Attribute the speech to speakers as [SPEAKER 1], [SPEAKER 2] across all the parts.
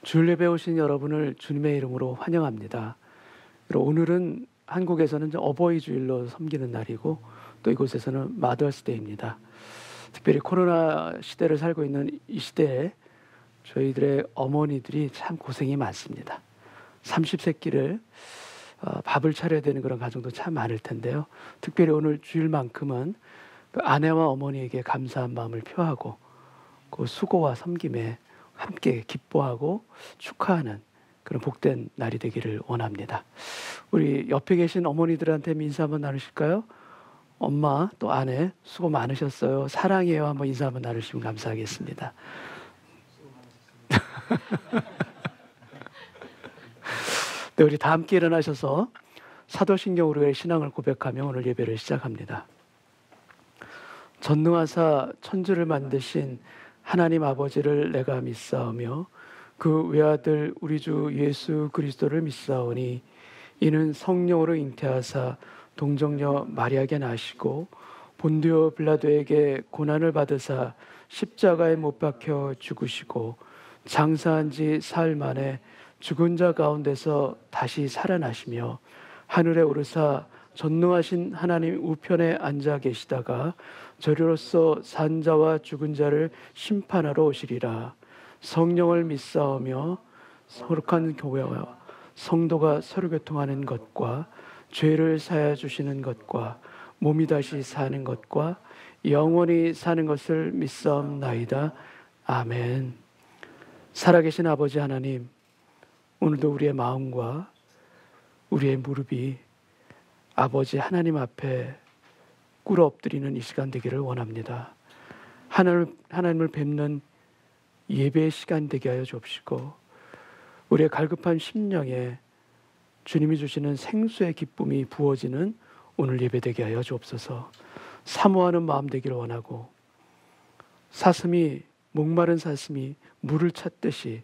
[SPEAKER 1] 주일 예배 오신 여러분을 주님의 이름으로 환영합니다. 오늘은 한국에서는 어버이 주일로 섬기는 날이고 또 이곳에서는 마더스데이입니다. 특별히 코로나 시대를 살고 있는 이 시대에 저희들의 어머니들이 참 고생이 많습니다. 30세끼를 밥을 차려야 되는 그런 가정도 참 많을 텐데요. 특별히 오늘 주일만큼은 그 아내와 어머니에게 감사한 마음을 표하고 그 수고와 섬김에 함께 기뻐하고 축하하는 그런 복된 날이 되기를 원합니다. 우리 옆에 계신 어머니들한테 인사 한번 나누실까요? 엄마 또 아내 수고 많으셨어요. 사랑해요. 한번 인사 한번 나누시면 감사하겠습니다. 네, 우리 다 함께 일어나셔서 사도신경으로의 신앙을 고백하며 오늘 예배를 시작합니다. 전능하사 천지를 만드신 하나님 아버지를 내가 믿사오며 그 외아들 우리 주 예수 그리스도를 믿사오니 이는 성령으로 잉태하사 동정녀 마리아에게 나시고 본디오 빌라도에게 고난을 받으사 십자가에 못 박혀 죽으시고 장사한 지 사흘 만에 죽은 자 가운데서 다시 살아나시며 하늘에 오르사 전능하신 하나님 우편에 앉아 계시다가 저리로서 산 자와 죽은 자를 심판하러 오시리라. 성령을 믿사오며 거룩한 교회와 성도가 서로 교통하는 것과 죄를 사하여 주시는 것과 몸이 다시 사는 것과 영원히 사는 것을 믿사옵나이다. 아멘. 살아계신 아버지 하나님, 오늘도 우리의 마음과 우리의 무릎이 아버지 하나님 앞에 꿇어 엎드리는 이 시간 되기를 원합니다. 하나님을 뵙는 예배의 시간 되게 하여 주옵시고 우리의 갈급한 심령에 주님이 주시는 생수의 기쁨이 부어지는 오늘 예배 되게 하여 주옵소서. 사모하는 마음 되기를 원하고 목마른 사슴이 물을 찾듯이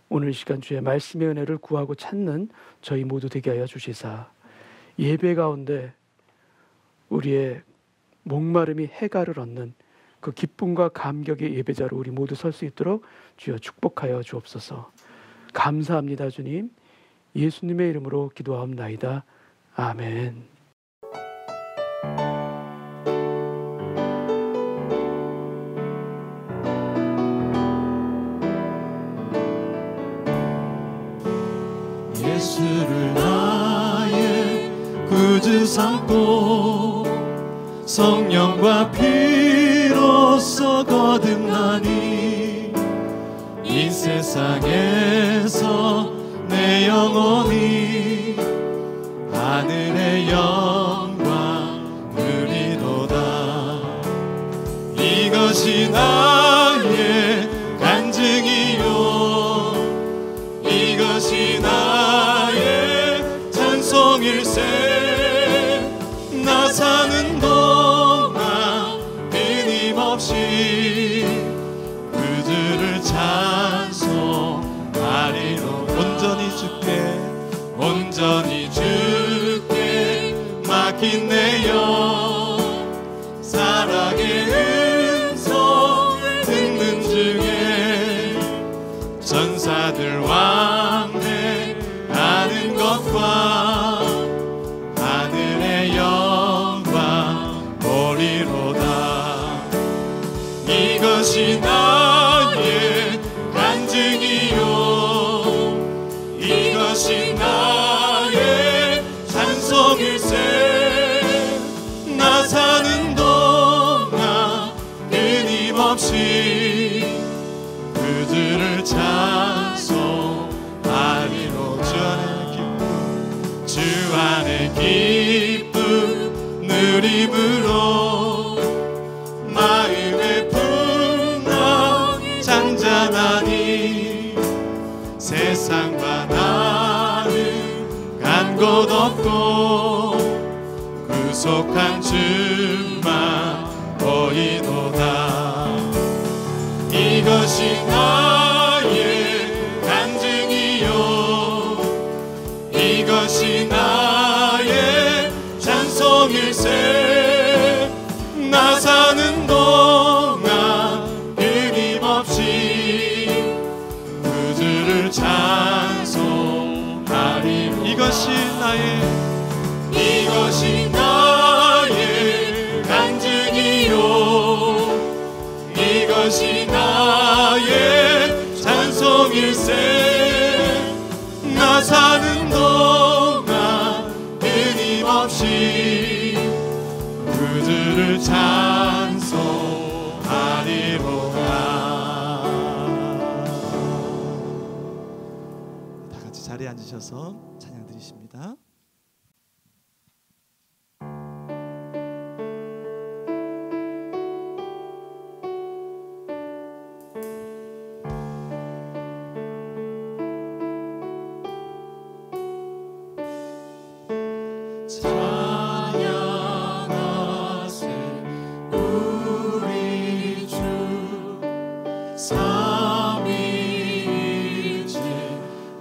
[SPEAKER 1] 오늘 시간 주의 말씀의 은혜를 구하고 찾는 저희 모두 되게 하여 주시사 예배 가운데 우리의 목마름이 해가를 얻는 그 기쁨과 감격의 예배자로 우리 모두 설 수 있도록 주여 축복하여 주옵소서. 감사합니다 주님. 예수님의 이름으로 기도하옵나이다. 아멘.
[SPEAKER 2] 예수를 나의 구주 삼고 성령과 피로써 거듭나니 이 세상에서 내 영혼이 하늘의 영광 누리도다. 이것이 나의 간증이요 이것이 나의 찬송일세. 나 사는 동안 끊임없이 그들을 찬송하리로. 온전히 주께 맡긴 내 영 사랑의 음성 듣는 중에 전사들 왕래하는 것과 하늘의 영광 보리로다. 이것이 나의 간증이요 이것이 나의 찬송일세. 나 사는 동안 끊임없이 그들을 찬송하리로. 주 안의 기쁨 누림으로 마음의 풍랑 잔잔하니 세상과 나는 간 곳 없고 구속한 주만 보이도다. 이것이 나의 간증이요 이것이 나의 찬송일세. 나 사는 동안 끊임없이 그들을 이것이 나의 간증이요 이것이 나의 찬송일세 나 사는 동안 끊임없이 그들을 찬송하리로다. 다 같이 자리에 앉으셔서 찬양 드리십니다.
[SPEAKER 3] 찬양하세 우리 주 삼위일체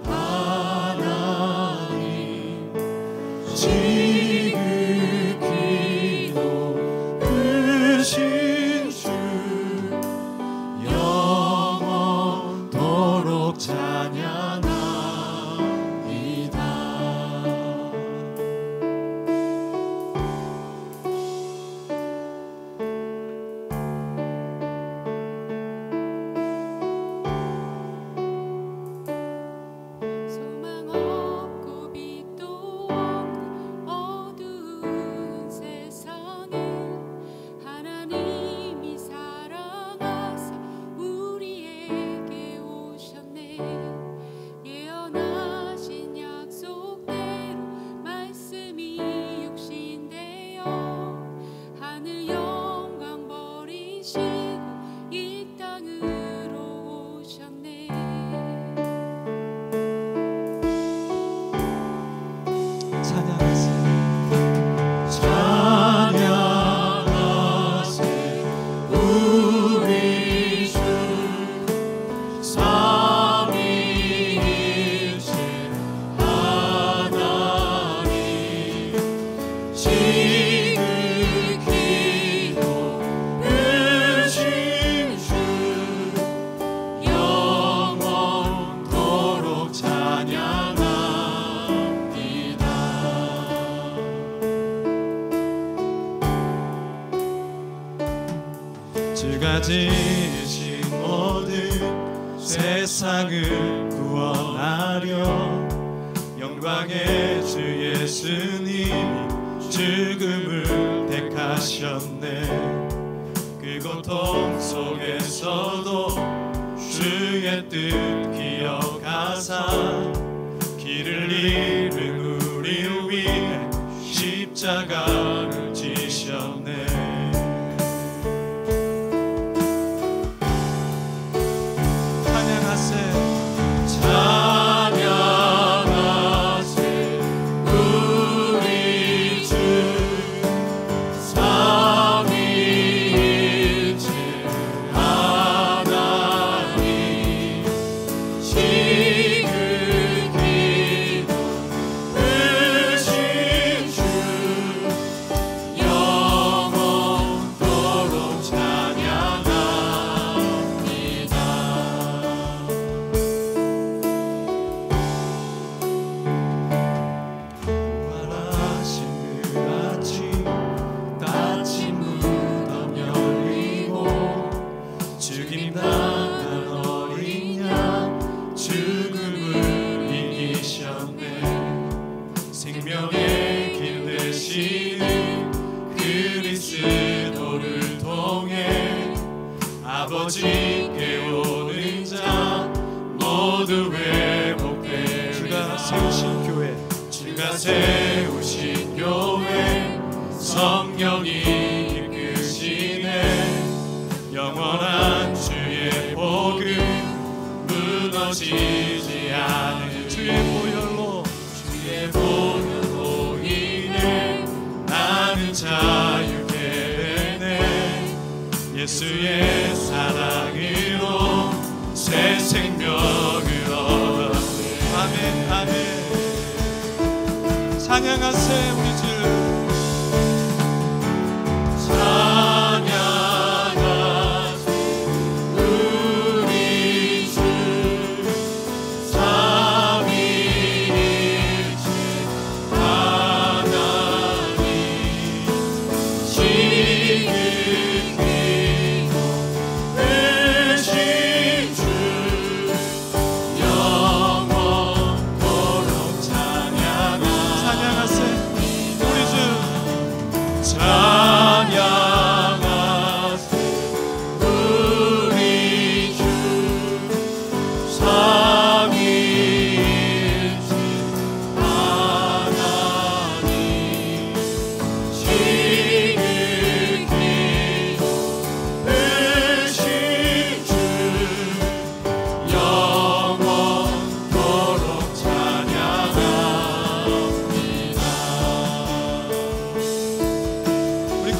[SPEAKER 3] 하나님 지극히 높으신 주 영원토록 찬양합니다.
[SPEAKER 2] 주가 지으신 모든 세상을 구원하려 영광의 주 예수님이 죽음을 택하셨네. 그 고통 속에서도 주의 뜻 기억하사 길을 잃은 우리를 위해 십자가를 지셨네.
[SPEAKER 3] 찬양하세 우리 주 삼위일체 하나님 지극히 높으신 주 영원토록 찬양합니다.
[SPEAKER 2] 생명의 길 되시는 그리스도를 통해 아버지께 오는 자 모두 회복되리라. 주가 세우신 교회, 주가 세우신 교회 성령이 이끄시네. 영원한 주의 복음 무너지지 않을 주의 보혈로 인해 나는 자유케 되네. 예수의 사랑으로 새 생명을 얻었네. 아멘 아멘. 찬양하세 우리 주. 찬양하세 우리 주 삼위일체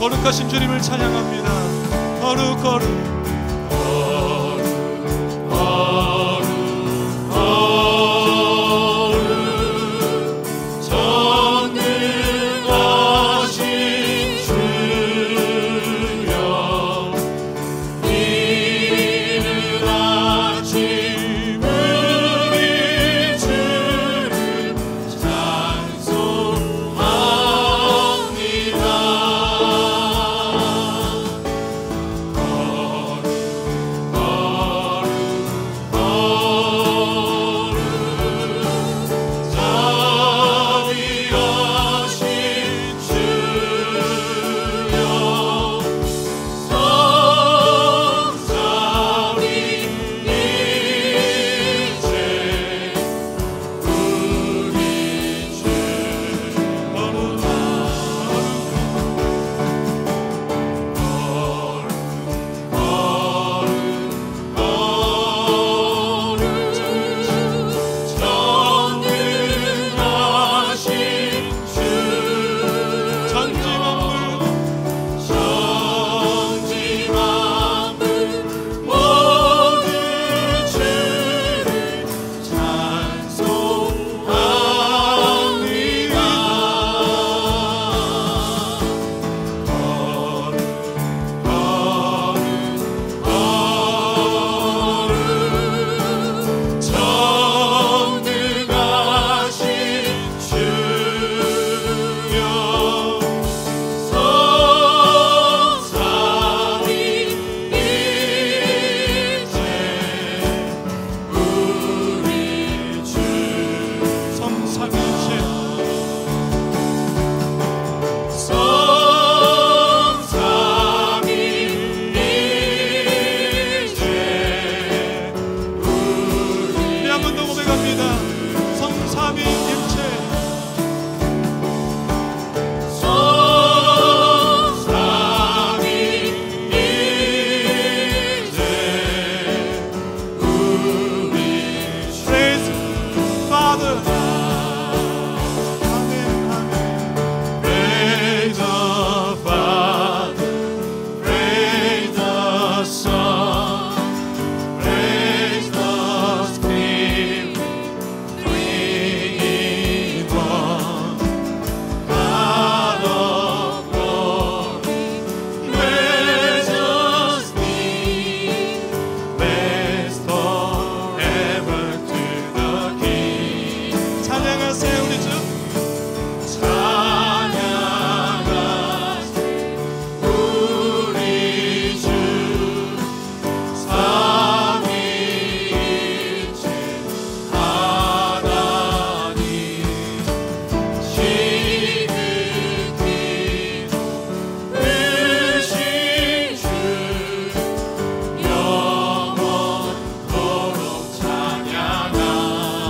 [SPEAKER 2] 거룩하신 주님을 찬양합니다. 거룩 거룩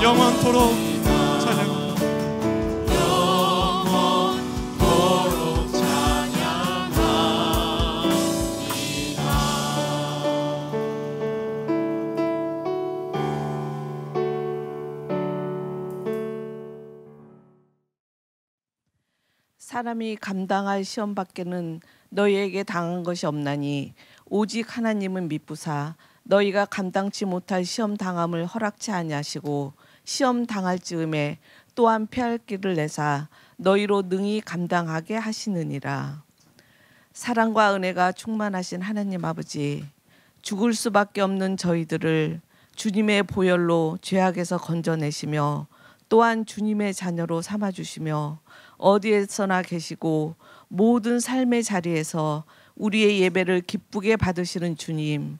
[SPEAKER 2] 영원토록 찬양합니다.
[SPEAKER 3] 영원토록 찬양합니다.
[SPEAKER 4] 사람이 감당할 시험 밖에는 너희에게 당한 것이 없나니 오직 하나님은 미쁘사 너희가 감당치 못할 시험 당함을 허락치 아니하시고 시험 당할 즈음에 또한 피할 길을 내사 너희로 능히 감당하게 하시느니라. 사랑과 은혜가 충만하신 하나님 아버지, 죽을 수밖에 없는 저희들을 주님의 보혈로 죄악에서 건져내시며 또한 주님의 자녀로 삼아주시며 어디에서나 계시고 모든 삶의 자리에서 우리의 예배를 기쁘게 받으시는 주님,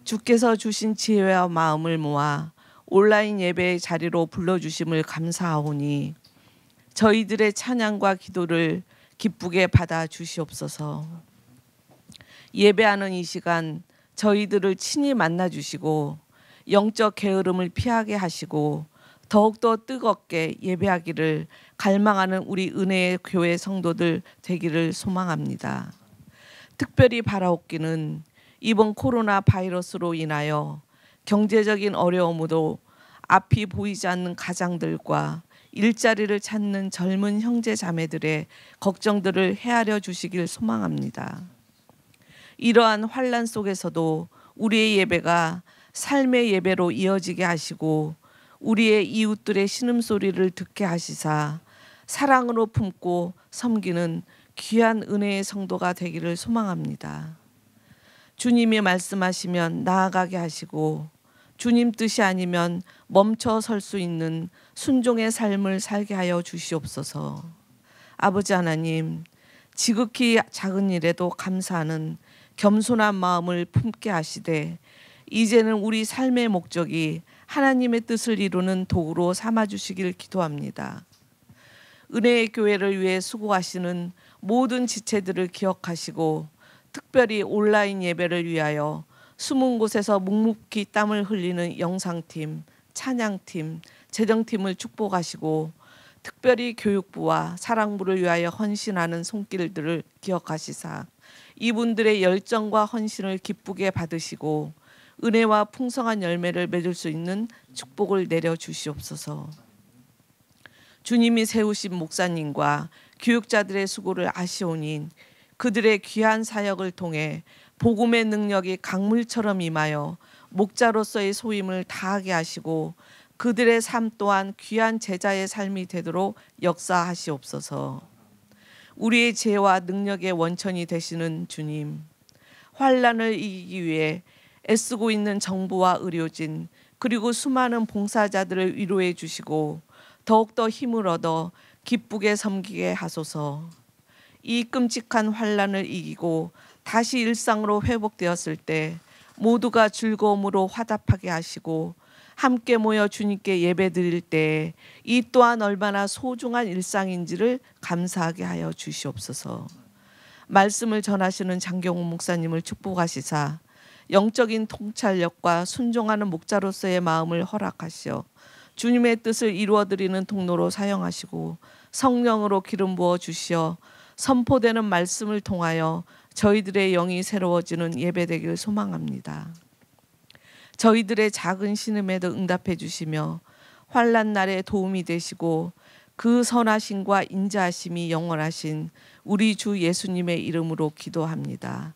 [SPEAKER 4] 주께서 주신 지혜와 마음을 모아 온라인 예배의 자리로 불러주심을 감사하오니 저희들의 찬양과 기도를 기쁘게 받아 주시옵소서. 예배하는 이 시간 저희들을 친히 만나 주시고 영적 게으름을 피하게 하시고 더욱더 뜨겁게 예배하기를 갈망하는 우리 은혜의 교회 성도들 되기를 소망합니다. 특별히 바라옵기는 이번 코로나 바이러스로 인하여 경제적인 어려움으로 앞이 보이지 않는 가장들과 일자리를 찾는 젊은 형제 자매들의 걱정들을 헤아려 주시길 소망합니다. 이러한 환난 속에서도 우리의 예배가 삶의 예배로 이어지게 하시고 우리의 이웃들의 신음소리를 듣게 하시사 사랑으로 품고 섬기는 귀한 은혜의 성도가 되기를 소망합니다. 주님이 말씀하시면 나아가게 하시고 주님 뜻이 아니면 멈춰 설 수 있는 순종의 삶을 살게 하여 주시옵소서. 아버지 하나님, 지극히 작은 일에도 감사하는 겸손한 마음을 품게 하시되 이제는 우리 삶의 목적이 하나님의 뜻을 이루는 도구로 삼아주시길 기도합니다. 은혜의 교회를 위해 수고하시는 모든 지체들을 기억하시고 특별히 온라인 예배를 위하여 숨은 곳에서 묵묵히 땀을 흘리는 영상팀, 찬양팀, 재정팀을 축복하시고 특별히 교육부와 사랑부를 위하여 헌신하는 손길들을 기억하시사 이분들의 열정과 헌신을 기쁘게 받으시고 은혜와 풍성한 열매를 맺을 수 있는 축복을 내려 주시옵소서. 주님이 세우신 목사님과 교육자들의 수고를 아시오니 그들의 귀한 사역을 통해 복음의 능력이 강물처럼 임하여 목자로서의 소임을 다하게 하시고 그들의 삶 또한 귀한 제자의 삶이 되도록 역사하시옵소서. 우리의 지혜와 능력의 원천이 되시는 주님, 환난을 이기기 위해 애쓰고 있는 정부와 의료진 그리고 수많은 봉사자들을 위로해 주시고 더욱더 힘을 얻어 기쁘게 섬기게 하소서. 이 끔찍한 환난을 이기고 다시 일상으로 회복되었을 때 모두가 즐거움으로 화답하게 하시고 함께 모여 주님께 예배드릴 때 이 또한 얼마나 소중한 일상인지를 감사하게 하여 주시옵소서. 말씀을 전하시는 장경훈 목사님을 축복하시사 영적인 통찰력과 순종하는 목자로서의 마음을 허락하시어 주님의 뜻을 이루어드리는 통로로 사용하시고 성령으로 기름 부어 주시어 선포되는 말씀을 통하여 저희들의 영이 새로워지는 예배되길 소망합니다. 저희들의 작은 신음에도 응답해 주시며 환난 날에 도움이 되시고 그 선하심과 인자하심이 영원하신 우리 주 예수님의 이름으로 기도합니다.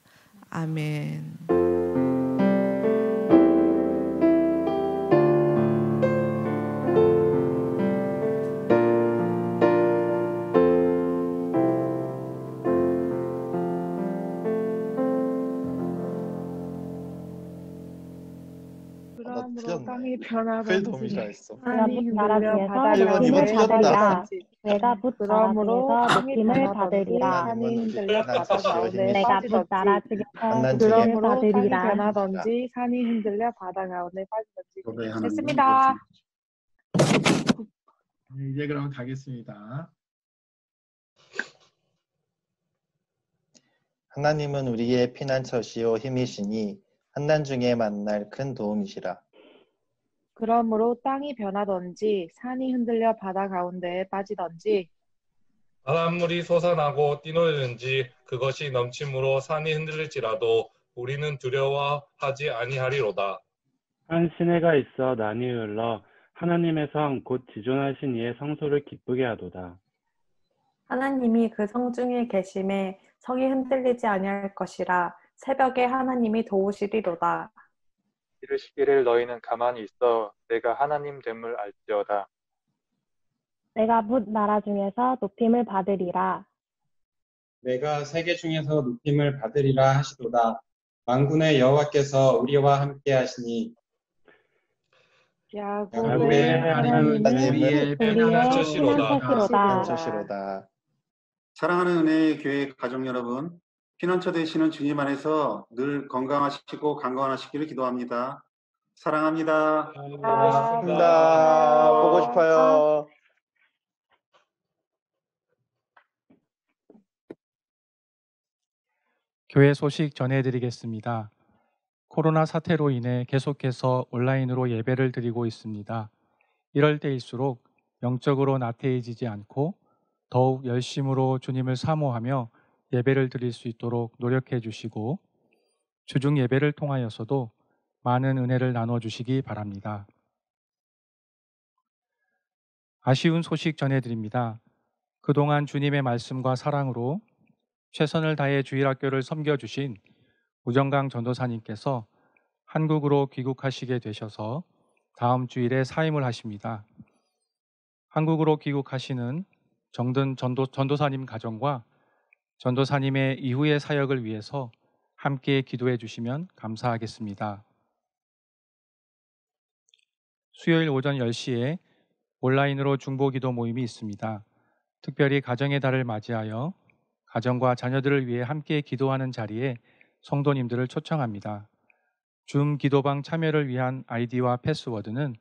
[SPEAKER 4] 아멘.
[SPEAKER 5] 그러므로 땅이
[SPEAKER 3] 그
[SPEAKER 5] 변하던지
[SPEAKER 3] 도움이라 했어.
[SPEAKER 5] 산이 흔들려
[SPEAKER 6] 나라
[SPEAKER 5] 바다
[SPEAKER 6] 중에서
[SPEAKER 3] 이번
[SPEAKER 5] 가운데
[SPEAKER 3] 틀렸다.
[SPEAKER 5] 빠지던지
[SPEAKER 6] 내가 붓 나라
[SPEAKER 5] 그러므로
[SPEAKER 6] 중에서
[SPEAKER 5] 땅이
[SPEAKER 6] 높임을
[SPEAKER 5] 변하던지
[SPEAKER 6] 받으리라.
[SPEAKER 5] 산이 흔들려 바다 가운데
[SPEAKER 6] 내가 붓 나라
[SPEAKER 5] 빠지던지
[SPEAKER 6] 중에서
[SPEAKER 3] 만난
[SPEAKER 6] 높임을
[SPEAKER 3] 중에
[SPEAKER 5] 그러므로 땅이
[SPEAKER 6] 받으리라.
[SPEAKER 5] 변하던지 산이 흔들려 바다 가운데 빠지던지
[SPEAKER 7] 교회 하나님은
[SPEAKER 5] 됐습니다.
[SPEAKER 7] 이제 그럼 가겠습니다.
[SPEAKER 3] 하나님은 우리의 피난처시요 힘이시니 환난 중에 만날 큰 도움이시라.
[SPEAKER 5] 그러므로 땅이 변하던지 산이 흔들려 바다 가운데에 빠지던지
[SPEAKER 8] 바닷물이 솟아나고 뛰노르는지 그것이 넘침으로 산이 흔들릴지라도 우리는 두려워하지 아니하리로다.
[SPEAKER 9] 한 시내가 있어 난이 흘러 하나님의 성 곧 지존하신 이의 성소를 기쁘게 하도다.
[SPEAKER 10] 하나님이 그 성 중에 계심에 성이 흔들리지 아니할 것이라. 새벽에 하나님이 도우시리로다.
[SPEAKER 11] 이르시기를 너희는 가만히 있어 내가 하나님 됨을 알지어다.
[SPEAKER 6] 내가 붓 나라 중에서 높임을 받으리라.
[SPEAKER 12] 내가 세계 중에서 높임을 받으리라 하시도다. 만군의 여호와께서 우리와 함께 하시니
[SPEAKER 5] 야곱의 하나님은
[SPEAKER 7] 우리의
[SPEAKER 3] 피난처시로다.
[SPEAKER 7] 사랑하는 은혜의 교회 가족 여러분, 피난처 되시는 주님 안에서 늘 건강하시고 강건하시기를 기도합니다. 사랑합니다.
[SPEAKER 3] 고맙습니다. 보고 싶어요.
[SPEAKER 13] 교회 소식 전해드리겠습니다. 코로나 사태로 인해 계속해서 온라인으로 예배를 드리고 있습니다. 이럴 때일수록 영적으로 나태해지지 않고 더욱 열심으로 주님을 사모하며 예배를 드릴 수 있도록 노력해 주시고 주중 예배를 통하여서도 많은 은혜를 나눠주시기 바랍니다. 아쉬운 소식 전해드립니다. 그동안 주님의 말씀과 사랑으로 최선을 다해 주일학교를 섬겨주신 우정강 전도사님께서 한국으로 귀국하시게 되셔서 다음 주일에 사임을 하십니다. 한국으로 귀국하시는 정든 전도사님 가정과 전도사님의 이후의 사역을 위해서 함께 기도해 주시면 감사하겠습니다. 수요일 오전 10시에 온라인으로 중보기도 모임이 있습니다. 특별히 가정의 달을 맞이하여 가정과 자녀들을 위해 함께 기도하는 자리에 성도님들을 초청합니다. 줌 기도방 참여를 위한 아이디와 패스워드는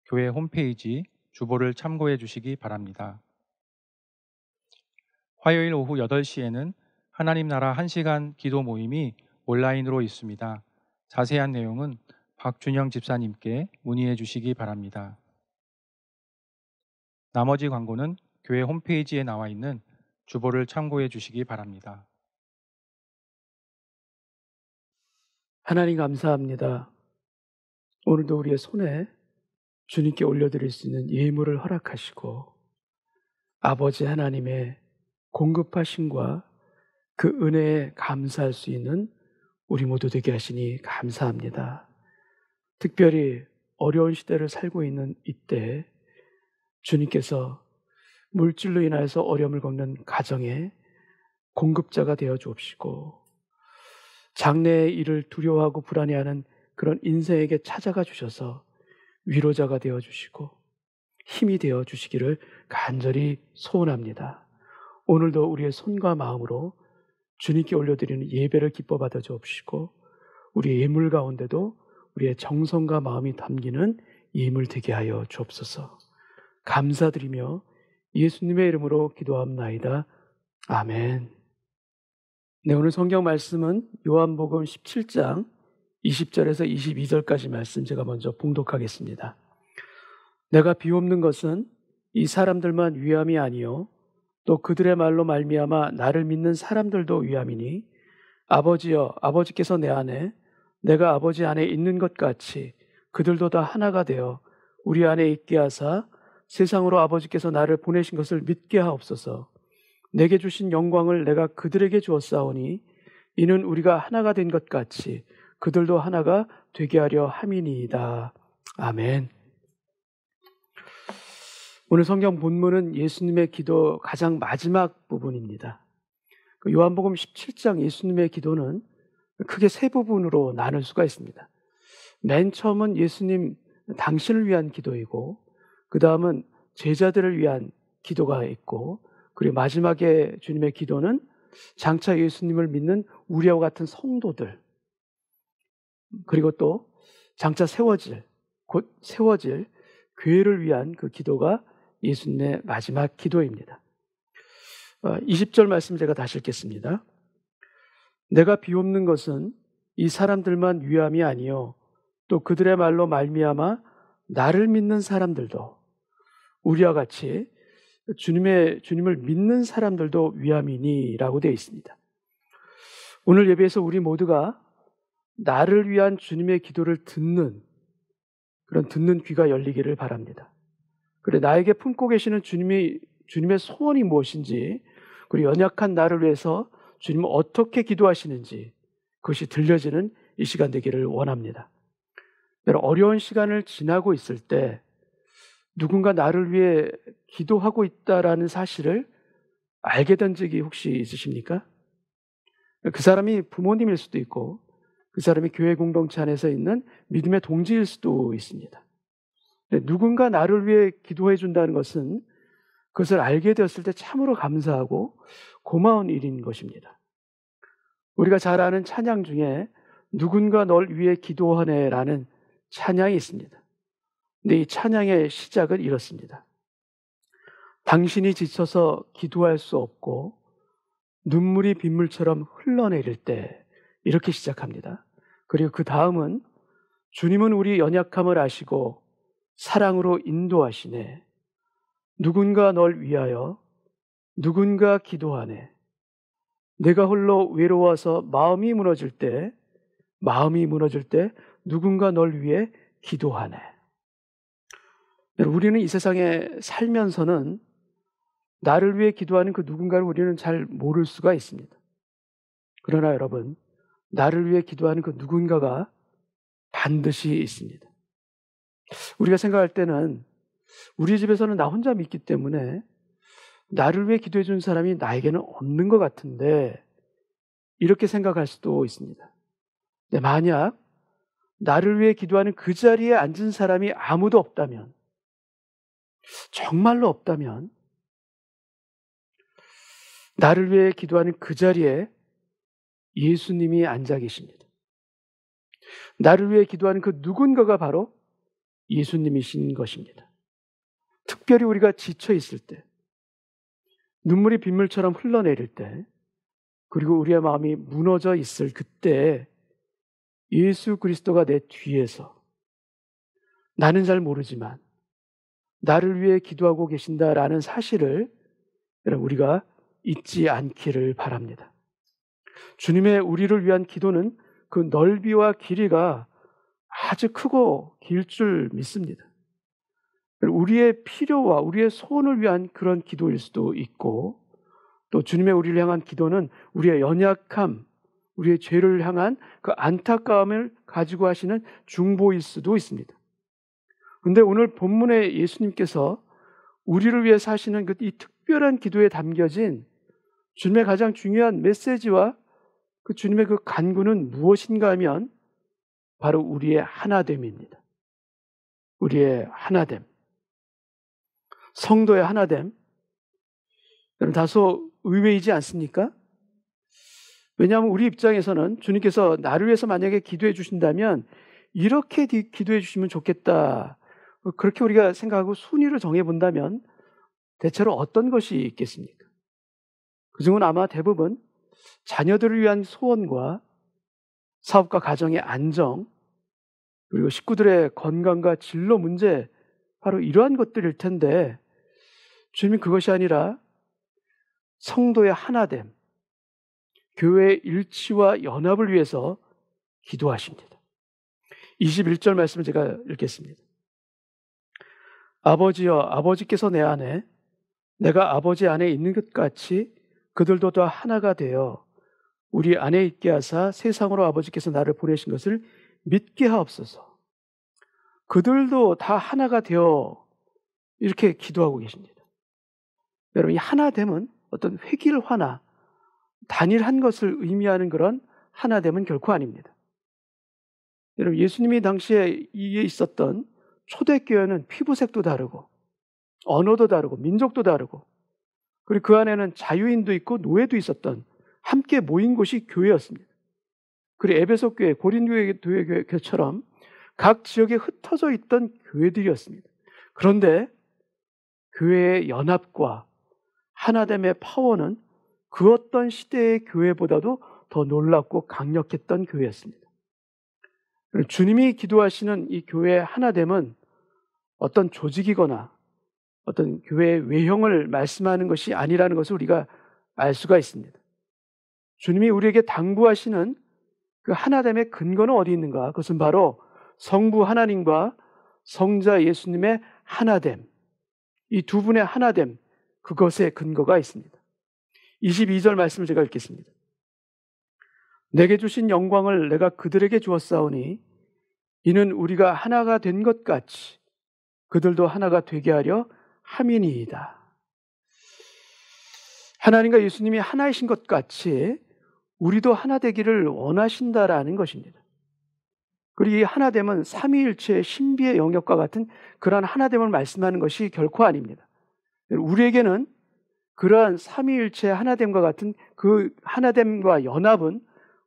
[SPEAKER 13] 교회 홈페이지 주보를 참고해 주시기 바랍니다. 화요일 오후 8시에는 하나님 나라 1시간 기도 모임이 온라인으로 있습니다. 자세한 내용은 박준영 집사님께 문의해 주시기 바랍니다. 나머지 광고는 교회 홈페이지에 나와 있는 주보를 참고해 주시기 바랍니다.
[SPEAKER 1] 하나님 감사합니다. 오늘도 우리의 손에 주님께 올려드릴 수 있는 예물을 허락하시고 아버지 하나님의 공급하심과 그 은혜에 감사할 수 있는 우리 모두 되게 하시니 감사합니다. 특별히 어려운 시대를 살고 있는 이때 주님께서 물질로 인하여서 어려움을 겪는 가정에 공급자가 되어 주옵시고 장래의 일을 두려워하고 불안해하는 그런 인생에게 찾아가 주셔서 위로자가 되어 주시고 힘이 되어 주시기를 간절히 소원합니다. 오늘도 우리의 손과 마음으로 주님께 올려드리는 예배를 기뻐 받아 주옵시고 우리의 예물 가운데도 우리의 정성과 마음이 담기는 예물 되게 하여 주옵소서. 감사드리며 예수님의 이름으로 기도합나이다. 아멘. 네, 오늘 성경 말씀은 요한복음 17장 20절에서 22절까지 말씀 제가 먼저 봉독하겠습니다. 내가 비옵는 것은 이 사람들만 위함이 아니요 또 그들의 말로 말미암아 나를 믿는 사람들도 위함이니 아버지여 아버지께서 내 안에 내가 아버지 안에 있는 것 같이 그들도 다 하나가 되어 우리 안에 있게 하사 세상으로 아버지께서 나를 보내신 것을 믿게 하옵소서. 내게 주신 영광을 내가 그들에게 주었사오니 이는 우리가 하나가 된 것 같이 그들도 하나가 되게 하려 함이니이다. 아멘. 오늘 성경 본문은 예수님의 기도 가장 마지막 부분입니다. 요한복음 17장 예수님의 기도는 크게 세 부분으로 나눌 수가 있습니다. 맨 처음은 예수님 당신을 위한 기도이고 그 다음은 제자들을 위한 기도가 있고 그리고 마지막에 주님의 기도는 장차 예수님을 믿는 우리와 같은 성도들 그리고 또 장차 곧 세워질 교회를 위한 그 기도가 예수님의 마지막 기도입니다. 20절 말씀 제가 다시 읽겠습니다. 내가 비옵는 것은 이 사람들만 위함이 아니요 또 그들의 말로 말미암아 나를 믿는 사람들도 우리와 같이 주님을 믿는 사람들도 위함이니라고 되어 있습니다. 오늘 예배에서 우리 모두가 나를 위한 주님의 기도를 듣는 귀가 열리기를 바랍니다. 그래 나에게 품고 계시는 주님의 소원이 무엇인지 그리고 연약한 나를 위해서 주님은 어떻게 기도하시는지 그것이 들려지는 이 시간 되기를 원합니다. 어려운 시간을 지나고 있을 때 누군가 나를 위해 기도하고 있다라는 사실을 알게 된 적이 혹시 있으십니까? 그 사람이 부모님일 수도 있고 그 사람이 교회 공동체 안에서 있는 믿음의 동지일 수도 있습니다. 누군가 나를 위해 기도해 준다는 것은 그것을 알게 되었을 때 참으로 감사하고 고마운 일인 것입니다. 우리가 잘 아는 찬양 중에 누군가 널 위해 기도하네라는 찬양이 있습니다. 근데 이 찬양의 시작은 이렇습니다. 당신이 지쳐서 기도할 수 없고 눈물이 빗물처럼 흘러내릴 때 이렇게 시작합니다. 그리고 그 다음은 주님은 우리 연약함을 아시고 사랑으로 인도하시네. 누군가 널 위하여 누군가 기도하네. 내가 홀로 외로워서 마음이 무너질 때 누군가 널 위해 기도하네. 우리는 이 세상에 살면서는 나를 위해 기도하는 그 누군가를 우리는 잘 모를 수가 있습니다. 그러나 여러분, 나를 위해 기도하는 그 누군가가 반드시 있습니다. 우리가 생각할 때는 우리 집에서는 나 혼자 믿기 때문에 나를 위해 기도해 준 사람이 나에게는 없는 것 같은데 이렇게 생각할 수도 있습니다. 근데 만약 나를 위해 기도하는 그 자리에 앉은 사람이 아무도 없다면, 정말로 없다면 나를 위해 기도하는 그 자리에 예수님이 앉아 계십니다. 나를 위해 기도하는 그 누군가가 바로 예수님이신 것입니다. 특별히 우리가 지쳐 있을 때, 눈물이 빗물처럼 흘러내릴 때, 그리고 우리의 마음이 무너져 있을 그때 예수 그리스도가 내 뒤에서 나는 잘 모르지만 나를 위해 기도하고 계신다라는 사실을 우리가 잊지 않기를 바랍니다. 주님의 우리를 위한 기도는 그 넓이와 길이가 아주 크고 길 줄 믿습니다. 우리의 필요와 우리의 소원을 위한 그런 기도일 수도 있고, 또 주님의 우리를 향한 기도는 우리의 연약함, 우리의 죄를 향한 그 안타까움을 가지고 하시는 중보일 수도 있습니다. 그런데 오늘 본문에 예수님께서 우리를 위해서 하시는 이 특별한 기도에 담겨진 주님의 가장 중요한 메시지와 그 주님의 그 간구는 무엇인가 하면 바로 우리의 하나됨입니다. 우리의 하나됨. 성도의 하나됨. 여러분 다소 의외이지 않습니까? 왜냐하면 우리 입장에서는 주님께서 나를 위해서 만약에 기도해 주신다면 이렇게 기도해 주시면 좋겠다. 그렇게 우리가 생각하고 순위를 정해본다면 대체로 어떤 것이 있겠습니까? 그중은 아마 대부분 자녀들을 위한 소원과 사업과 가정의 안정, 그리고 식구들의 건강과 진로 문제, 바로 이러한 것들일 텐데 주님은 그것이 아니라 성도의 하나됨, 교회의 일치와 연합을 위해서 기도하십니다. 21절 말씀을 제가 읽겠습니다. 아버지여, 아버지께서 내 안에, 내가 아버지 안에 있는 것 같이 그들도 다 하나가 되어 우리 안에 있게 하사 세상으로 아버지께서 나를 보내신 것을 믿게 하옵소서. 그들도 다 하나가 되어 이렇게 기도하고 계십니다. 여러분, 이 하나됨은 어떤 획일화나 단일한 것을 의미하는 그런 하나됨은 결코 아닙니다. 여러분, 예수님이 당시에 이에 있었던 초대교회는 피부색도 다르고 언어도 다르고 민족도 다르고, 그리고 그 안에는 자유인도 있고 노예도 있었던 함께 모인 곳이 교회였습니다. 그리고 에베소 교회, 고린도 교회처럼 각 지역에 흩어져 있던 교회들이었습니다. 그런데 교회의 연합과 하나됨의 파워는 그 어떤 시대의 교회보다도 더 놀랍고 강력했던 교회였습니다. 주님이 기도하시는 이 교회의 하나됨은 어떤 조직이거나 어떤 교회의 외형을 말씀하는 것이 아니라는 것을 우리가 알 수가 있습니다. 주님이 우리에게 당부하시는 그 하나됨의 근거는 어디 있는가? 그것은 바로 성부 하나님과 성자 예수님의 하나됨, 이 두 분의 하나됨, 그것에 근거가 있습니다. 22절 말씀을 제가 읽겠습니다. 내게 주신 영광을 내가 그들에게 주었사오니 이는 우리가 하나가 된 것 같이 그들도 하나가 되게 하려 함이니이다. 하나님과 예수님이 하나이신 것 같이 우리도 하나 되기를 원하신다라는 것입니다. 그리고 이 하나됨은 삼위일체의 신비의 영역과 같은 그러한 하나됨을 말씀하는 것이 결코 아닙니다. 우리에게는 그러한 삼위일체의 하나됨과 같은 그 하나됨과 연합은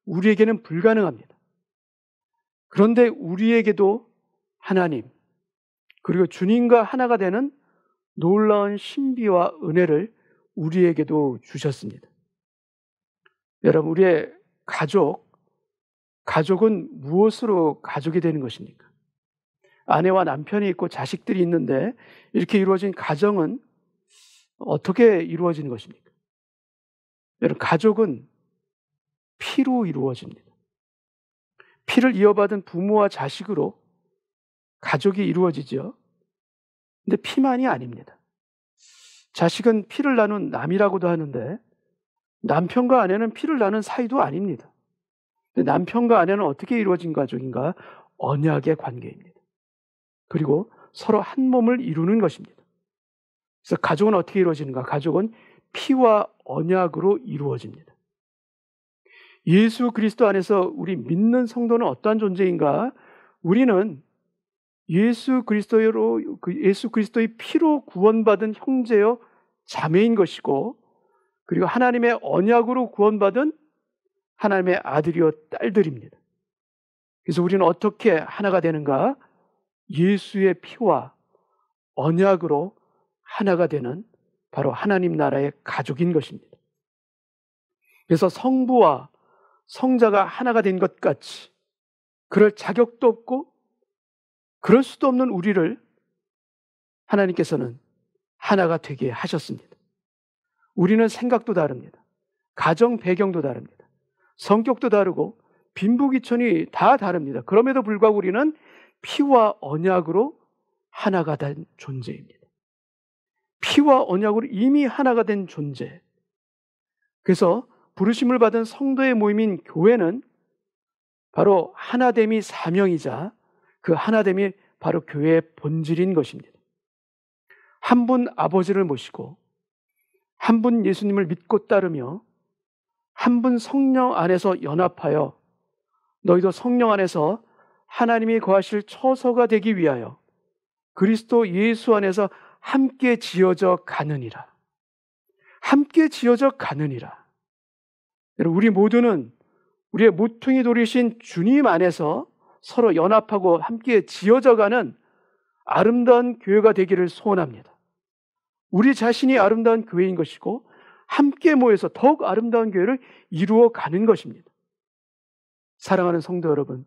[SPEAKER 1] 우리에게는 불가능합니다. 그런데 우리에게도 하나님, 그리고 주님과 하나가 되는 놀라운 신비와 은혜를 우리에게도 주셨습니다. 여러분, 우리의 가족, 가족은 무엇으로 가족이 되는 것입니까? 아내와 남편이 있고 자식들이 있는데 이렇게 이루어진 가정은 어떻게 이루어지는 것입니까? 여러분, 가족은 피로 이루어집니다. 피를 이어받은 부모와 자식으로 가족이 이루어지죠. 근데 피만이 아닙니다. 자식은 피를 나눈 남이라고도 하는데 남편과 아내는 피를 나눈 사이도 아닙니다. 근데 남편과 아내는 어떻게 이루어진 가족인가? 언약의 관계입니다. 그리고 서로 한 몸을 이루는 것입니다. 그래서 가족은 어떻게 이루어지는가? 가족은 피와 언약으로 이루어집니다. 예수 그리스도 안에서 우리 믿는 성도는 어떠한 존재인가? 우리는 예수 그리스도의 피로 구원받은 형제요 자매인 것이고, 그리고 하나님의 언약으로 구원받은 하나님의 아들이요 딸들입니다. 그래서 우리는 어떻게 하나가 되는가? 예수의 피와 언약으로 하나가 되는 바로 하나님 나라의 가족인 것입니다. 그래서 성부와 성자가 하나가 된 것 같이 그럴 자격도 없고 그럴 수도 없는 우리를 하나님께서는 하나가 되게 하셨습니다. 우리는 생각도 다릅니다. 가정 배경도 다릅니다. 성격도 다르고 빈부귀천이 다 다릅니다. 그럼에도 불구하고 우리는 피와 언약으로 하나가 된 존재입니다. 피와 언약으로 이미 하나가 된 존재. 그래서 부르심을 받은 성도의 모임인 교회는 바로 하나됨이 사명이자 그 하나됨이 바로 교회의 본질인 것입니다. 한 분 아버지를 모시고 한 분 예수님을 믿고 따르며 한 분 성령 안에서 연합하여 너희도 성령 안에서 하나님이 거하실 처소가 되기 위하여 그리스도 예수 안에서 함께 지어져 가느니라. 함께 지어져 가느니라. 우리 모두는 우리의 모퉁이 돌이신 주님 안에서 서로 연합하고 함께 지어져가는 아름다운 교회가 되기를 소원합니다. 우리 자신이 아름다운 교회인 것이고 함께 모여서 더욱 아름다운 교회를 이루어가는 것입니다. 사랑하는 성도 여러분,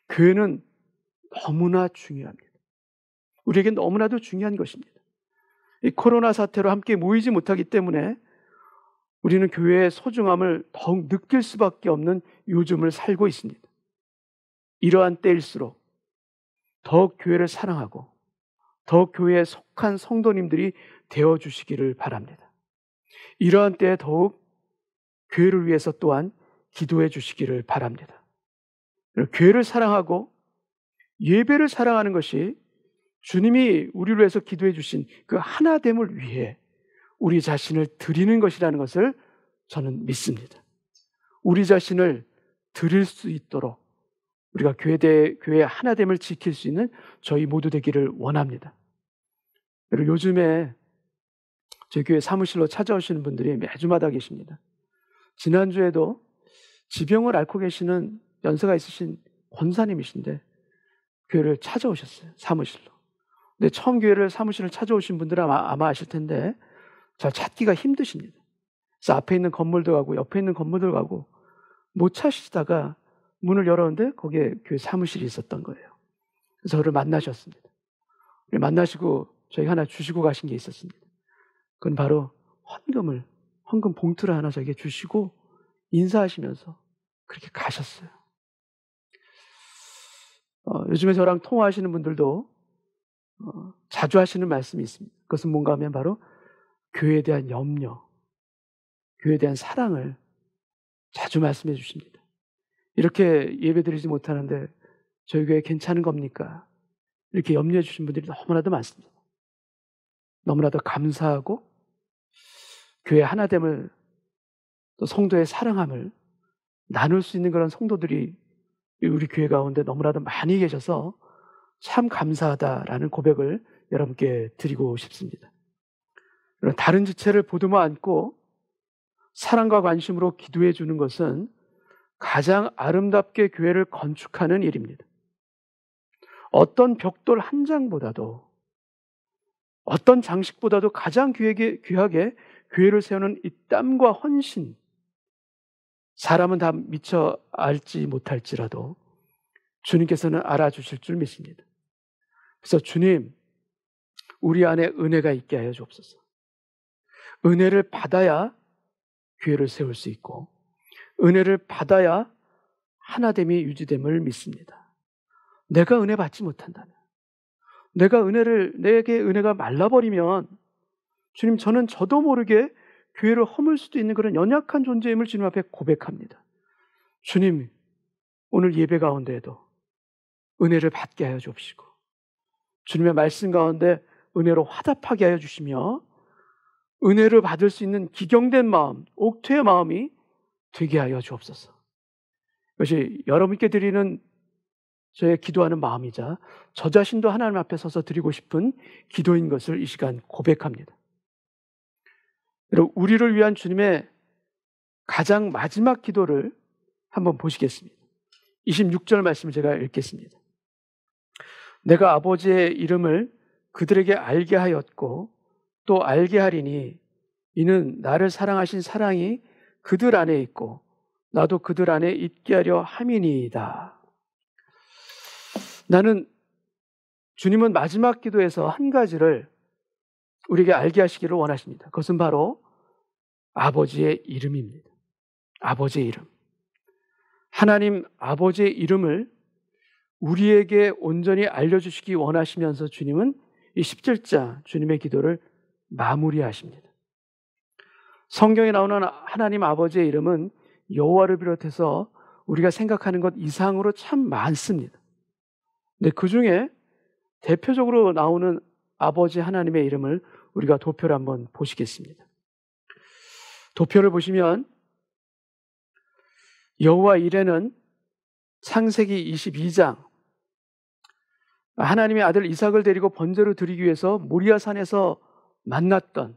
[SPEAKER 1] 교회는 너무나 중요합니다. 우리에게 너무나도 중요한 것입니다. 이 코로나 사태로 함께 모이지 못하기 때문에 우리는 교회의 소중함을 더욱 느낄 수밖에 없는 요즘을 살고 있습니다. 이러한 때일수록 더욱 교회를 사랑하고 더욱 교회에 속한 성도님들이 되어주시기를 바랍니다. 이러한 때에 더욱 교회를 위해서 또한 기도해 주시기를 바랍니다. 교회를 사랑하고 예배를 사랑하는 것이 주님이 우리를 위해서 기도해 주신 그 하나됨을 위해 우리 자신을 드리는 것이라는 것을 저는 믿습니다. 우리 자신을 드릴 수 있도록 우리가 교회의 하나됨을 지킬 수 있는 저희 모두 되기를 원합니다. 그리고 요즘에 저희 교회 사무실로 찾아오시는 분들이 매주마다 계십니다. 지난주에도 지병을 앓고 계시는 연세가 있으신 권사님이신데 교회를 찾아오셨어요. 사무실로. 근데 처음 사무실을 찾아오신 분들은 아마 아실 텐데 잘 찾기가 힘드십니다. 그래서 앞에 있는 건물도 가고 옆에 있는 건물도 가고 못 찾으시다가 문을 열었는데 거기에 교회 사무실이 있었던 거예요. 그래서 저를 만나셨습니다. 만나시고 저희 하나 주시고 가신 게 있었습니다. 그건 바로 헌금 봉투를 하나 저에게 주시고 인사하시면서 그렇게 가셨어요. 요즘에 저랑 통화하시는 분들도 자주 하시는 말씀이 있습니다. 그것은 뭔가 하면 바로 교회에 대한 염려, 교회에 대한 사랑을 자주 말씀해 주십니다. 이렇게 예배드리지 못하는데 저희 교회 괜찮은 겁니까? 이렇게 염려해 주신 분들이 너무나도 많습니다. 너무나도 감사하고 교회 하나됨을 또 성도의 사랑함을 나눌 수 있는 그런 성도들이 우리 교회 가운데 너무나도 많이 계셔서 참 감사하다라는 고백을 여러분께 드리고 싶습니다. 다른 지체를 보듬어 안고 사랑과 관심으로 기도해 주는 것은 가장 아름답게 교회를 건축하는 일입니다. 어떤 벽돌 한 장보다도 어떤 장식보다도 가장 귀하게 교회를 세우는 이 땀과 헌신, 사람은 다 미처 알지 못할지라도 주님께서는 알아주실 줄 믿습니다. 그래서 주님, 우리 안에 은혜가 있게 하여 주옵소서. 은혜를 받아야 교회를 세울 수 있고 은혜를 받아야 하나됨이 유지됨을 믿습니다. 내가 은혜 받지 못한다면, 내게 은혜가 말라버리면 주님, 저도 모르게 교회를 허물 수도 있는 그런 연약한 존재임을 주님 앞에 고백합니다. 주님, 오늘 예배 가운데에도 은혜를 받게 하여 주옵시고 주님의 말씀 가운데 은혜로 화답하게 하여 주시며 은혜를 받을 수 있는 기경된 마음, 옥퇴의 마음이 되게 하여 주옵소서. 이것이 여러분께 드리는 저의 기도하는 마음이자 저 자신도 하나님 앞에 서서 드리고 싶은 기도인 것을 이 시간 고백합니다. 여러분, 우리를 위한 주님의 가장 마지막 기도를 한번 보시겠습니다. 26절 말씀을 제가 읽겠습니다. 내가 아버지의 이름을 그들에게 알게 하였고 또 알게 하리니 이는 나를 사랑하신 사랑이 그들 안에 있고 나도 그들 안에 있게 하려 함이니이다. 나는 주님은 마지막 기도에서 한 가지를 우리에게 알게 하시기를 원하십니다. 그것은 바로 아버지의 이름입니다. 아버지의 이름. 하나님 아버지의 이름을 우리에게 온전히 알려주시기 원하시면서 주님은 이 17장 주님의 기도를 마무리하십니다. 성경에 나오는 하나님 아버지의 이름은 여호와를 비롯해서 우리가 생각하는 것 이상으로 참 많습니다. 근데 그 중에 대표적으로 나오는 아버지 하나님의 이름을 우리가 도표를 한번 보시겠습니다. 도표를 보시면 여호와 이레는 창세기 22장 하나님의 아들 이삭을 데리고 번제로 드리기 위해서 모리아산에서 만났던,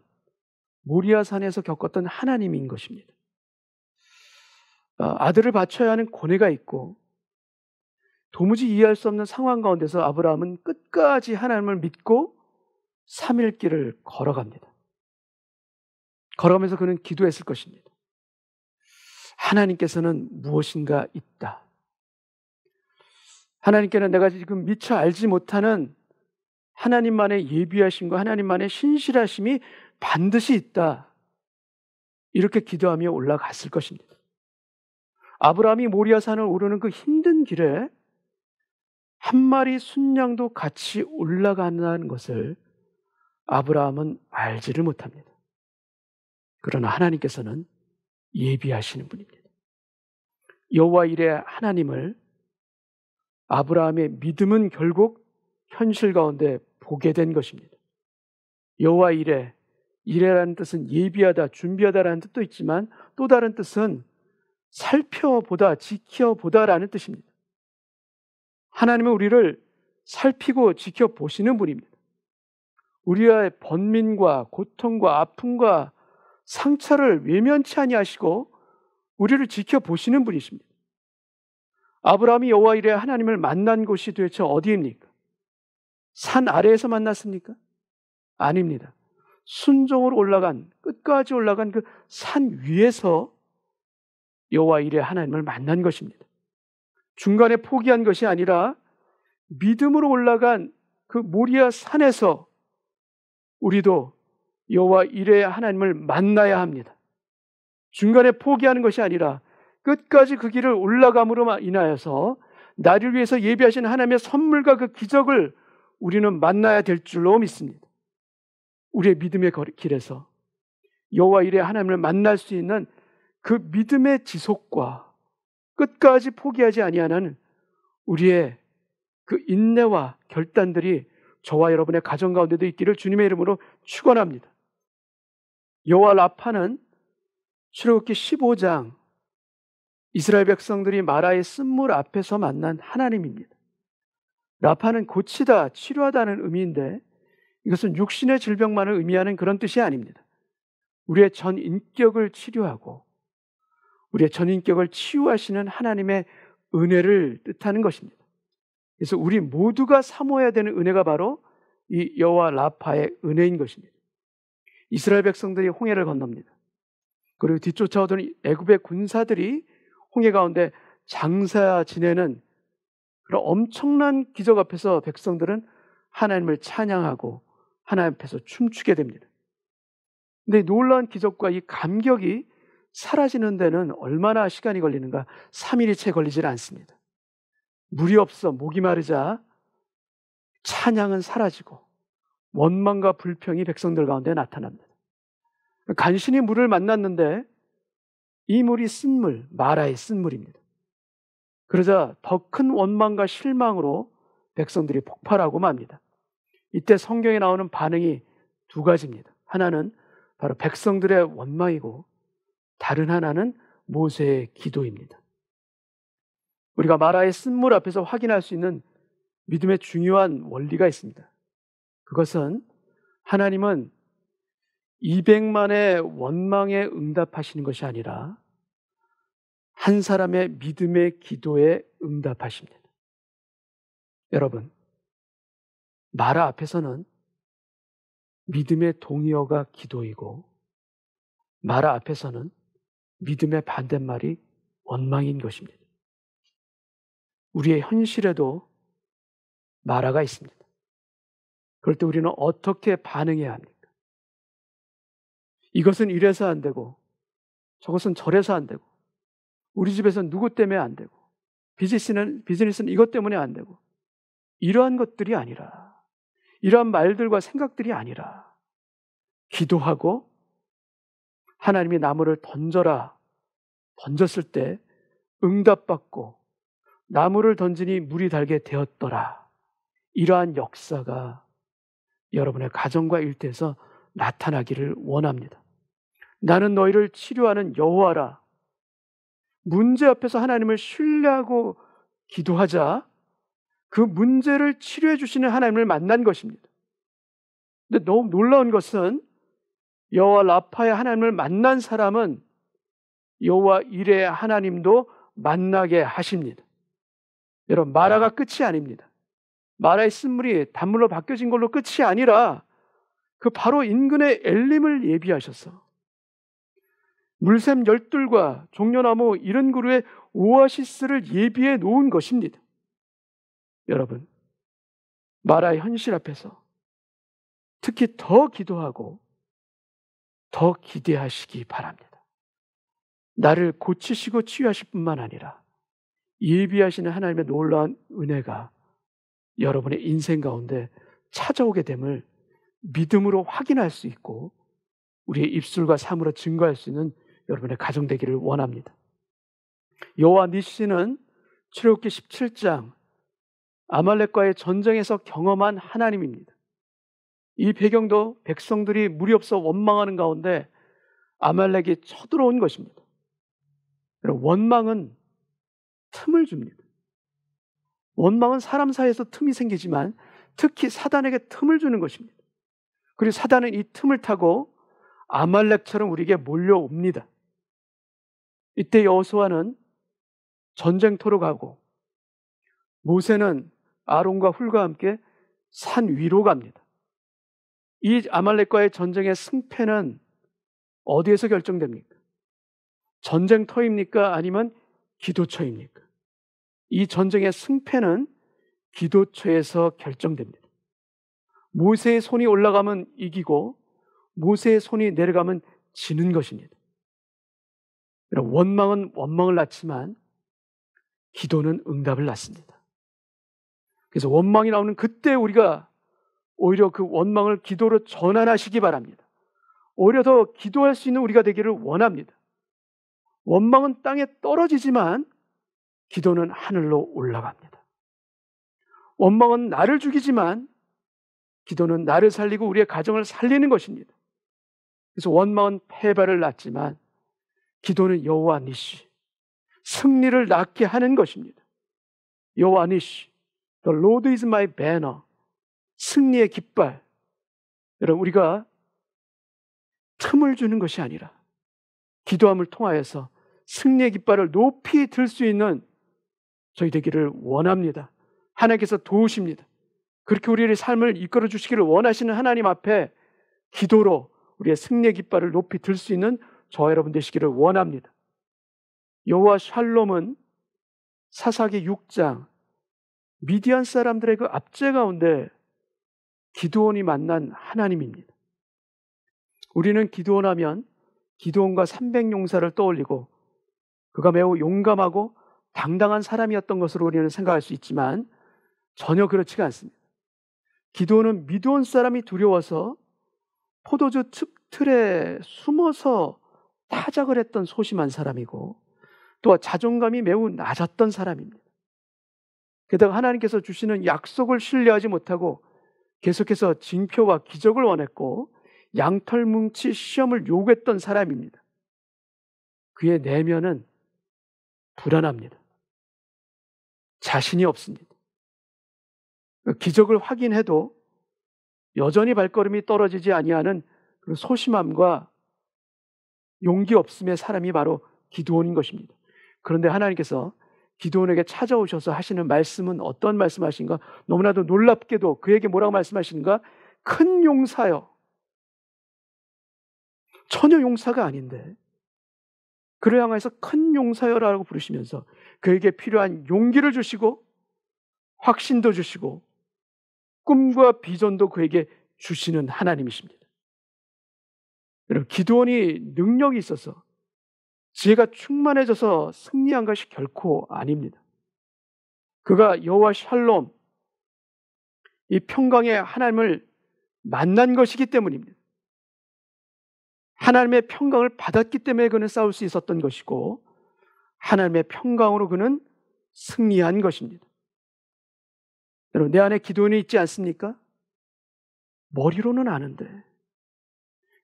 [SPEAKER 1] 모리아산에서 겪었던 하나님인 것입니다. 아들을 바쳐야 하는 고뇌가 있고 도무지 이해할 수 없는 상황 가운데서 아브라함은 끝까지 하나님을 믿고 3일 길을 걸어갑니다. 걸어가면서 그는 기도했을 것입니다. 하나님께서는 무엇인가 있다. 하나님께는 내가 지금 미처 알지 못하는 하나님만의 예비하심과 하나님만의 신실하심이 반드시 있다. 이렇게 기도하며 올라갔을 것입니다. 아브라함이 모리아산을 오르는 그 힘든 길에 한 마리 순양도 같이 올라간다는 것을 아브라함은 알지를 못합니다. 그러나 하나님께서는 예비하시는 분입니다. 여호와 이레 하나님을 아브라함의 믿음은 결국 현실 가운데 보게 된 것입니다. 여호와 이레, 이레라는 뜻은 예비하다, 준비하다라는 뜻도 있지만 또 다른 뜻은 살펴보다, 지켜보다라는 뜻입니다. 하나님은 우리를 살피고 지켜보시는 분입니다. 우리의 번민과 고통과 아픔과 상처를 외면치 아니하시고 우리를 지켜보시는 분이십니다. 아브라함이 여호와 이레 하나님을 만난 곳이 도대체 어디입니까? 산 아래에서 만났습니까? 아닙니다. 순종으로 올라간, 끝까지 올라간 그 산 위에서 여호와 이레 하나님을 만난 것입니다. 중간에 포기한 것이 아니라 믿음으로 올라간 그 모리아 산에서 우리도 여호와 이레 하나님을 만나야 합니다. 중간에 포기하는 것이 아니라 끝까지 그 길을 올라감으로 인하여서 나를 위해서 예비하신 하나님의 선물과 그 기적을 우리는 만나야 될 줄로 믿습니다. 우리의 믿음의 길에서 여호와 이레 하나님을 만날 수 있는 그 믿음의 지속과 끝까지 포기하지 아니하는 우리의 그 인내와 결단들이 저와 여러분의 가정 가운데도 있기를 주님의 이름으로 축원합니다. 여호와 라파는 출애굽기 15장 이스라엘 백성들이 마라의 쓴물 앞에서 만난 하나님입니다. 라파는 고치다, 치료하다는 의미인데 이것은 육신의 질병만을 의미하는 그런 뜻이 아닙니다. 우리의 전 인격을 치료하고 우리의 전 인격을 치유하시는 하나님의 은혜를 뜻하는 것입니다. 그래서 우리 모두가 사모해야 되는 은혜가 바로 이 여호와 라파의 은혜인 것입니다. 이스라엘 백성들이 홍해를 건넙니다. 그리고 뒤쫓아오던 애굽의 군사들이 홍해 가운데 장사 지내는 그런 엄청난 기적 앞에서 백성들은 하나님을 찬양하고 하나님 앞에서 춤추게 됩니다. 근데 놀라운 기적과 이 감격이 사라지는 데는 얼마나 시간이 걸리는가? 3일이 채 걸리질 않습니다. 물이 없어 목이 마르자 찬양은 사라지고 원망과 불평이 백성들 가운데 나타납니다. 간신히 물을 만났는데 이 물이 쓴물, 마라의 쓴물입니다. 그러자 더 큰 원망과 실망으로 백성들이 폭발하고 맙니다. 이때 성경에 나오는 반응이 두 가지입니다. 하나는 바로 백성들의 원망이고 다른 하나는 모세의 기도입니다. 우리가 마라의 쓴물 앞에서 확인할 수 있는 믿음의 중요한 원리가 있습니다. 그것은 하나님은 200만의 원망에 응답하시는 것이 아니라 한 사람의 믿음의 기도에 응답하십니다. 여러분, 마라 앞에서는 믿음의 동의어가 기도이고 마라 앞에서는 믿음의 반대말이 원망인 것입니다. 우리의 현실에도 마라가 있습니다. 그럴 때 우리는 어떻게 반응해야 합니까? 이것은 이래서 안 되고 저것은 저래서 안 되고 우리 집에서는 누구 때문에 안 되고 비즈니스는 이것 때문에 안 되고 이러한 것들이 아니라 이러한 말들과 생각들이 아니라 기도하고 하나님이 나무를 던졌을 때 응답받고 나무를 던지니 물이 달게 되었더라. 이러한 역사가 여러분의 가정과 일터에서 나타나기를 원합니다. 나는 너희를 치료하는 여호와라. 문제 앞에서 하나님을 신뢰하고 기도하자 그 문제를 치료해 주시는 하나님을 만난 것입니다. 근데 너무 놀라운 것은 여호와 라파의 하나님을 만난 사람은 여호와 이레의 하나님도 만나게 하십니다. 여러분, 마라가 끝이 아닙니다. 마라의 쓴물이 단물로 바뀌어진 걸로 끝이 아니라 그 바로 인근의 엘림을 예비하셔서 물샘 열둘과 종려나무 이른 그루의 오아시스를 예비해 놓은 것입니다. 여러분, 마라의 현실 앞에서 특히 더 기도하고 더 기대하시기 바랍니다. 나를 고치시고 치유하실 뿐만 아니라 예비하시는 하나님의 놀라운 은혜가 여러분의 인생 가운데 찾아오게 됨을 믿음으로 확인할 수 있고 우리의 입술과 삶으로 증거할 수 있는 여러분의 가정 되기를 원합니다. 여호와 니시는 출애굽기 17장 아말렉과의 전쟁에서 경험한 하나님입니다. 이 배경도 백성들이 물이 없어 원망하는 가운데 아말렉이 쳐들어온 것입니다. 원망은 틈을 줍니다. 원망은 사람 사이에서 틈이 생기지만 특히 사단에게 틈을 주는 것입니다. 그리고 사단은 이 틈을 타고 아말렉처럼 우리에게 몰려옵니다. 이때 여호수아는 전쟁터로 가고 모세는 아론과 훌과 함께 산 위로 갑니다. 이 아말렉과의 전쟁의 승패는 어디에서 결정됩니까? 전쟁터입니까? 아니면 기도처입니까? 이 전쟁의 승패는 기도처에서 결정됩니다. 모세의 손이 올라가면 이기고 모세의 손이 내려가면 지는 것입니다. 원망은 원망을 낳지만 기도는 응답을 낳습니다. 그래서 원망이 나오는 그때 우리가 오히려 그 원망을 기도로 전환하시기 바랍니다. 오히려 더 기도할 수 있는 우리가 되기를 원합니다. 원망은 땅에 떨어지지만 기도는 하늘로 올라갑니다. 원망은 나를 죽이지만 기도는 나를 살리고 우리의 가정을 살리는 것입니다. 그래서 원망은 패배를 낳지만 기도는 여호와 니시, 승리를 낳게 하는 것입니다. 여호와 니시, The Lord is my banner, 승리의 깃발. 여러분, 우리가 틈을 주는 것이 아니라 기도함을 통하여서 승리의 깃발을 높이 들 수 있는 저희 되기를 원합니다. 하나님께서 도우십니다. 그렇게 우리의 삶을 이끌어 주시기를 원하시는 하나님 앞에 기도로 우리의 승리의 깃발을 높이 들 수 있는 저와 여러분 되시기를 원합니다. 여호와 샬롬은 사사기 6장 미디안 사람들의 그 압제 가운데 기드온이 만난 하나님입니다. 우리는 기드온 하면 기드온과 300용사를 떠올리고 그가 매우 용감하고 당당한 사람이었던 것으로 우리는 생각할 수 있지만 전혀 그렇지가 않습니다. 기드온은 미드온 사람이 두려워서 포도주 틀에 숨어서 타작을 했던 소심한 사람이고 또 자존감이 매우 낮았던 사람입니다. 게다가 하나님께서 주시는 약속을 신뢰하지 못하고 계속해서 징표와 기적을 원했고 양털뭉치 시험을 요구했던 사람입니다. 그의 내면은 불안합니다. 자신이 없습니다. 기적을 확인해도 여전히 발걸음이 떨어지지 아니하는 그 소심함과 용기 없음의 사람이 바로 기드온인 것입니다. 그런데 하나님께서 기드온에게 찾아오셔서 하시는 말씀은 어떤 말씀하신가? 너무나도 놀랍게도 그에게 뭐라고 말씀하시는가? 큰 용사여. 처녀 용사가 아닌데 그를 향해서 큰 용사여라고 부르시면서 그에게 필요한 용기를 주시고 확신도 주시고 꿈과 비전도 그에게 주시는 하나님이십니다. 여러분, 기드온이 능력이 있어서 지혜가 충만해져서 승리한 것이 결코 아닙니다. 그가 여호와 샬롬, 이 평강의 하나님을 만난 것이기 때문입니다. 하나님의 평강을 받았기 때문에 그는 싸울 수 있었던 것이고 하나님의 평강으로 그는 승리한 것입니다. 여러분, 내 안에 기도원이 있지 않습니까? 머리로는 아는데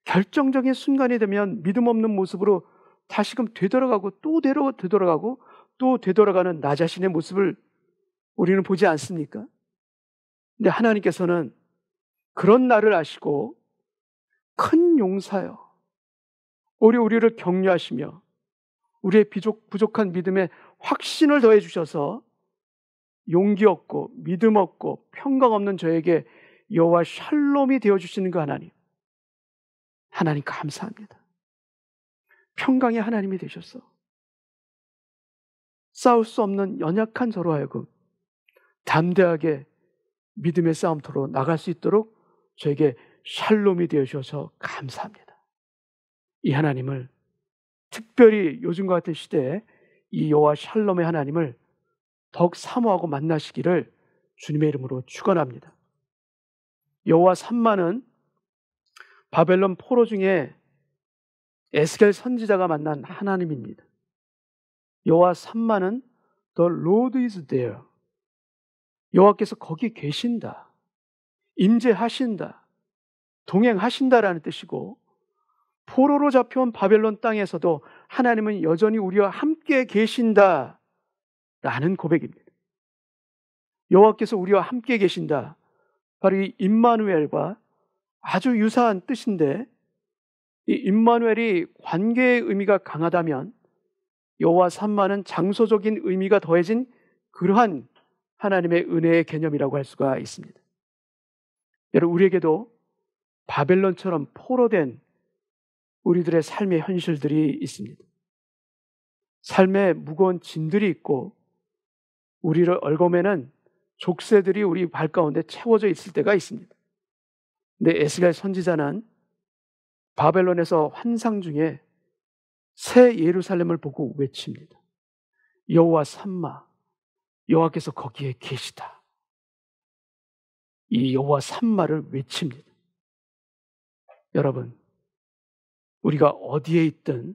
[SPEAKER 1] 결정적인 순간이 되면 믿음 없는 모습으로 다시금 되돌아가고 또 되돌아가고 또 되돌아가는 나 자신의 모습을 우리는 보지 않습니까? 근데 하나님께서는 그런 나를 아시고 큰 용사여 우리를 격려하시며 우리의 부족한 믿음에 확신을 더해 주셔서 용기 없고 믿음 없고 평강 없는 저에게 여호와 샬롬이 되어주시는 그 하나님 감사합니다. 평강의 하나님이 되셔서 싸울 수 없는 연약한 저로 하여금 담대하게 믿음의 싸움터로 나갈 수 있도록 저에게 샬롬이 되어주셔서 감사합니다. 이 하나님을 특별히 요즘과 같은 시대에 이 여호와 샬롬의 하나님을 더욱 사모하고 만나시기를 주님의 이름으로 축원합니다. 여호와 삼마는 바벨론 포로 중에 에스겔 선지자가 만난 하나님입니다. 여호와 삼마는 The Lord is there. 여호와께서 거기 계신다, 임재하신다, 동행하신다라는 뜻이고 포로로 잡혀온 바벨론 땅에서도 하나님은 여전히 우리와 함께 계신다라는 고백입니다. 여호와께서 우리와 함께 계신다, 바로 이 임마누엘과 아주 유사한 뜻인데 이 임마누엘이 관계의 의미가 강하다면 여호와 삼마는 장소적인 의미가 더해진 그러한 하나님의 은혜의 개념이라고 할 수가 있습니다. 여러분, 우리에게도 바벨론처럼 포로된 우리들의 삶의 현실들이 있습니다. 삶에 무거운 짐들이 있고 우리를 얽어매는 족쇄들이 우리 발 가운데 채워져 있을 때가 있습니다. 근데 에스겔 선지자는 바벨론에서 환상 중에 새 예루살렘을 보고 외칩니다. 여호와 삼마, 여호와께서 거기에 계시다. 이 여호와 삼마를 외칩니다. 여러분, 우리가 어디에 있든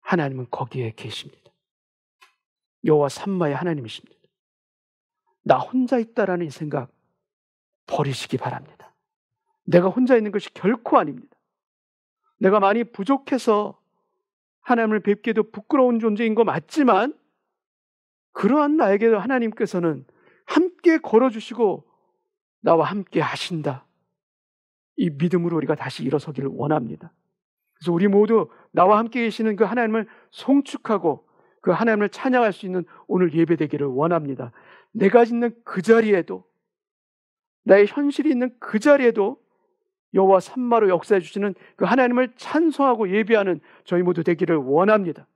[SPEAKER 1] 하나님은 거기에 계십니다. 여호와 삼마의 하나님이십니다. 나 혼자 있다라는 이 생각 버리시기 바랍니다. 내가 혼자 있는 것이 결코 아닙니다. 내가 많이 부족해서 하나님을 뵙기에도 부끄러운 존재인 거 맞지만 그러한 나에게도 하나님께서는 함께 걸어주시고 나와 함께 하신다. 이 믿음으로 우리가 다시 일어서기를 원합니다. 그래서 우리 모두 나와 함께 계시는 그 하나님을 송축하고 그 하나님을 찬양할 수 있는 오늘 예배 되기를 원합니다. 내가 있는 그 자리에도, 나의 현실이 있는 그 자리에도 여호와 삼마로 역사해 주시는 그 하나님을 찬송하고 예배하는 저희 모두 되기를 원합니다.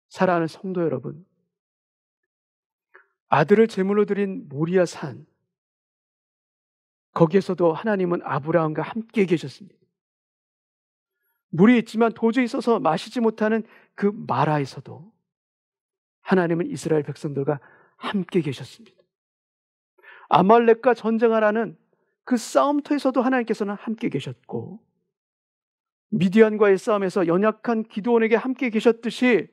[SPEAKER 1] 사랑하는 성도 여러분, 아들을 제물로 드린 모리아 산, 거기에서도 하나님은 아브라함과 함께 계셨습니다. 물이 있지만 도저히 있어서 마시지 못하는 그 마라에서도 하나님은 이스라엘 백성들과 함께 계셨습니다. 아말렉과 전쟁하라는 그 싸움터에서도 하나님께서는 함께 계셨고, 미디안과의 싸움에서 연약한 기드온에게 함께 계셨듯이,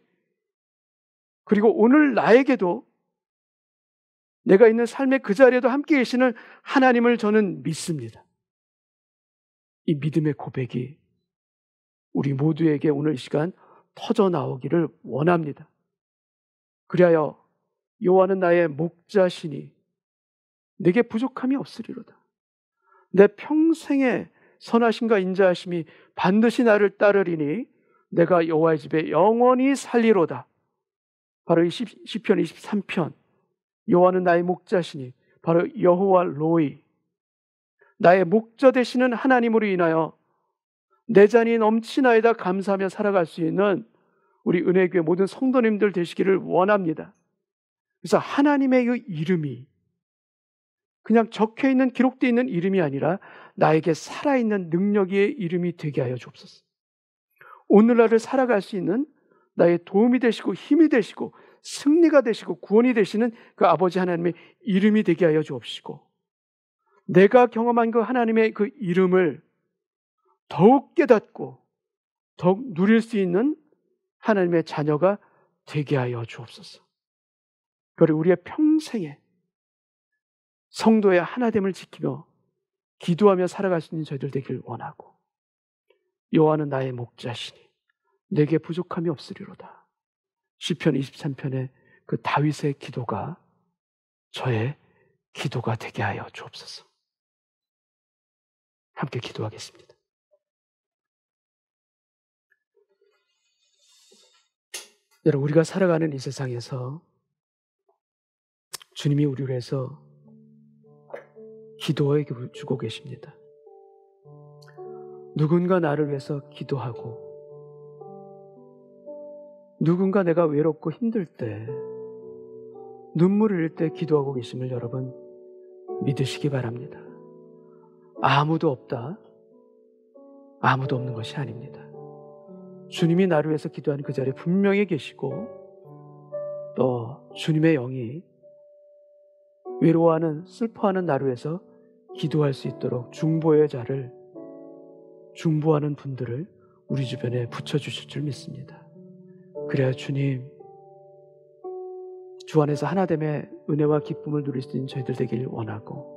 [SPEAKER 1] 그리고 오늘 나에게도 내가 있는 삶의 그 자리에도 함께 계시는 하나님을 저는 믿습니다. 이 믿음의 고백이 우리 모두에게 오늘 이 시간 터져 나오기를 원합니다. 그리하여 여호와는 나의 목자시니 내게 부족함이 없으리로다. 내 평생의 선하심과 인자하심이 반드시 나를 따르리니 내가 여호와의 집에 영원히 살리로다. 바로 이 시편 23편, 여호와는 나의 목자시니 바로 여호와 로이, 나의 목자 되시는 하나님으로 인하여 내 잔이 넘치나이다 감사하며 살아갈 수 있는 우리 은혜교회 모든 성도님들 되시기를 원합니다. 그래서 하나님의 그 이름이 그냥 적혀있는, 기록되어 있는 이름이 아니라 나에게 살아있는 능력의 이름이 되게 하여 주옵소서. 오늘날을 살아갈 수 있는 나의 도움이 되시고 힘이 되시고 승리가 되시고 구원이 되시는 그 아버지 하나님의 이름이 되게 하여 주옵시고, 내가 경험한 그 하나님의 그 이름을 더욱 깨닫고 더욱 누릴 수 있는 하나님의 자녀가 되게 하여 주옵소서. 그리고 우리의 평생에 성도의 하나됨을 지키며 기도하며 살아갈 수 있는 저희들 되길 원하고, 여호와는 나의 목자시니 내게 부족함이 없으리로다. 시편 23편의 그 다윗의 기도가 저의 기도가 되게 하여 주옵소서. 함께 기도하겠습니다. 여러분, 우리가 살아가는 이 세상에서 주님이 우리를 위해서 기도해 주고 계십니다. 누군가 나를 위해서 기도하고, 누군가 내가 외롭고 힘들 때, 눈물을 흘릴 때 기도하고 계심을 여러분 믿으시기 바랍니다. 아무도 없다, 아무도 없는 것이 아닙니다. 주님이 나를 위해서 기도하는 그 자리에 분명히 계시고, 또 주님의 영이 외로워하는, 슬퍼하는 나를 위해서 기도할 수 있도록 중보의 자를, 중보하는 분들을 우리 주변에 붙여주실 줄 믿습니다. 그래야 주님, 주 안에서 하나됨의 은혜와 기쁨을 누릴 수 있는 저희들 되길 원하고,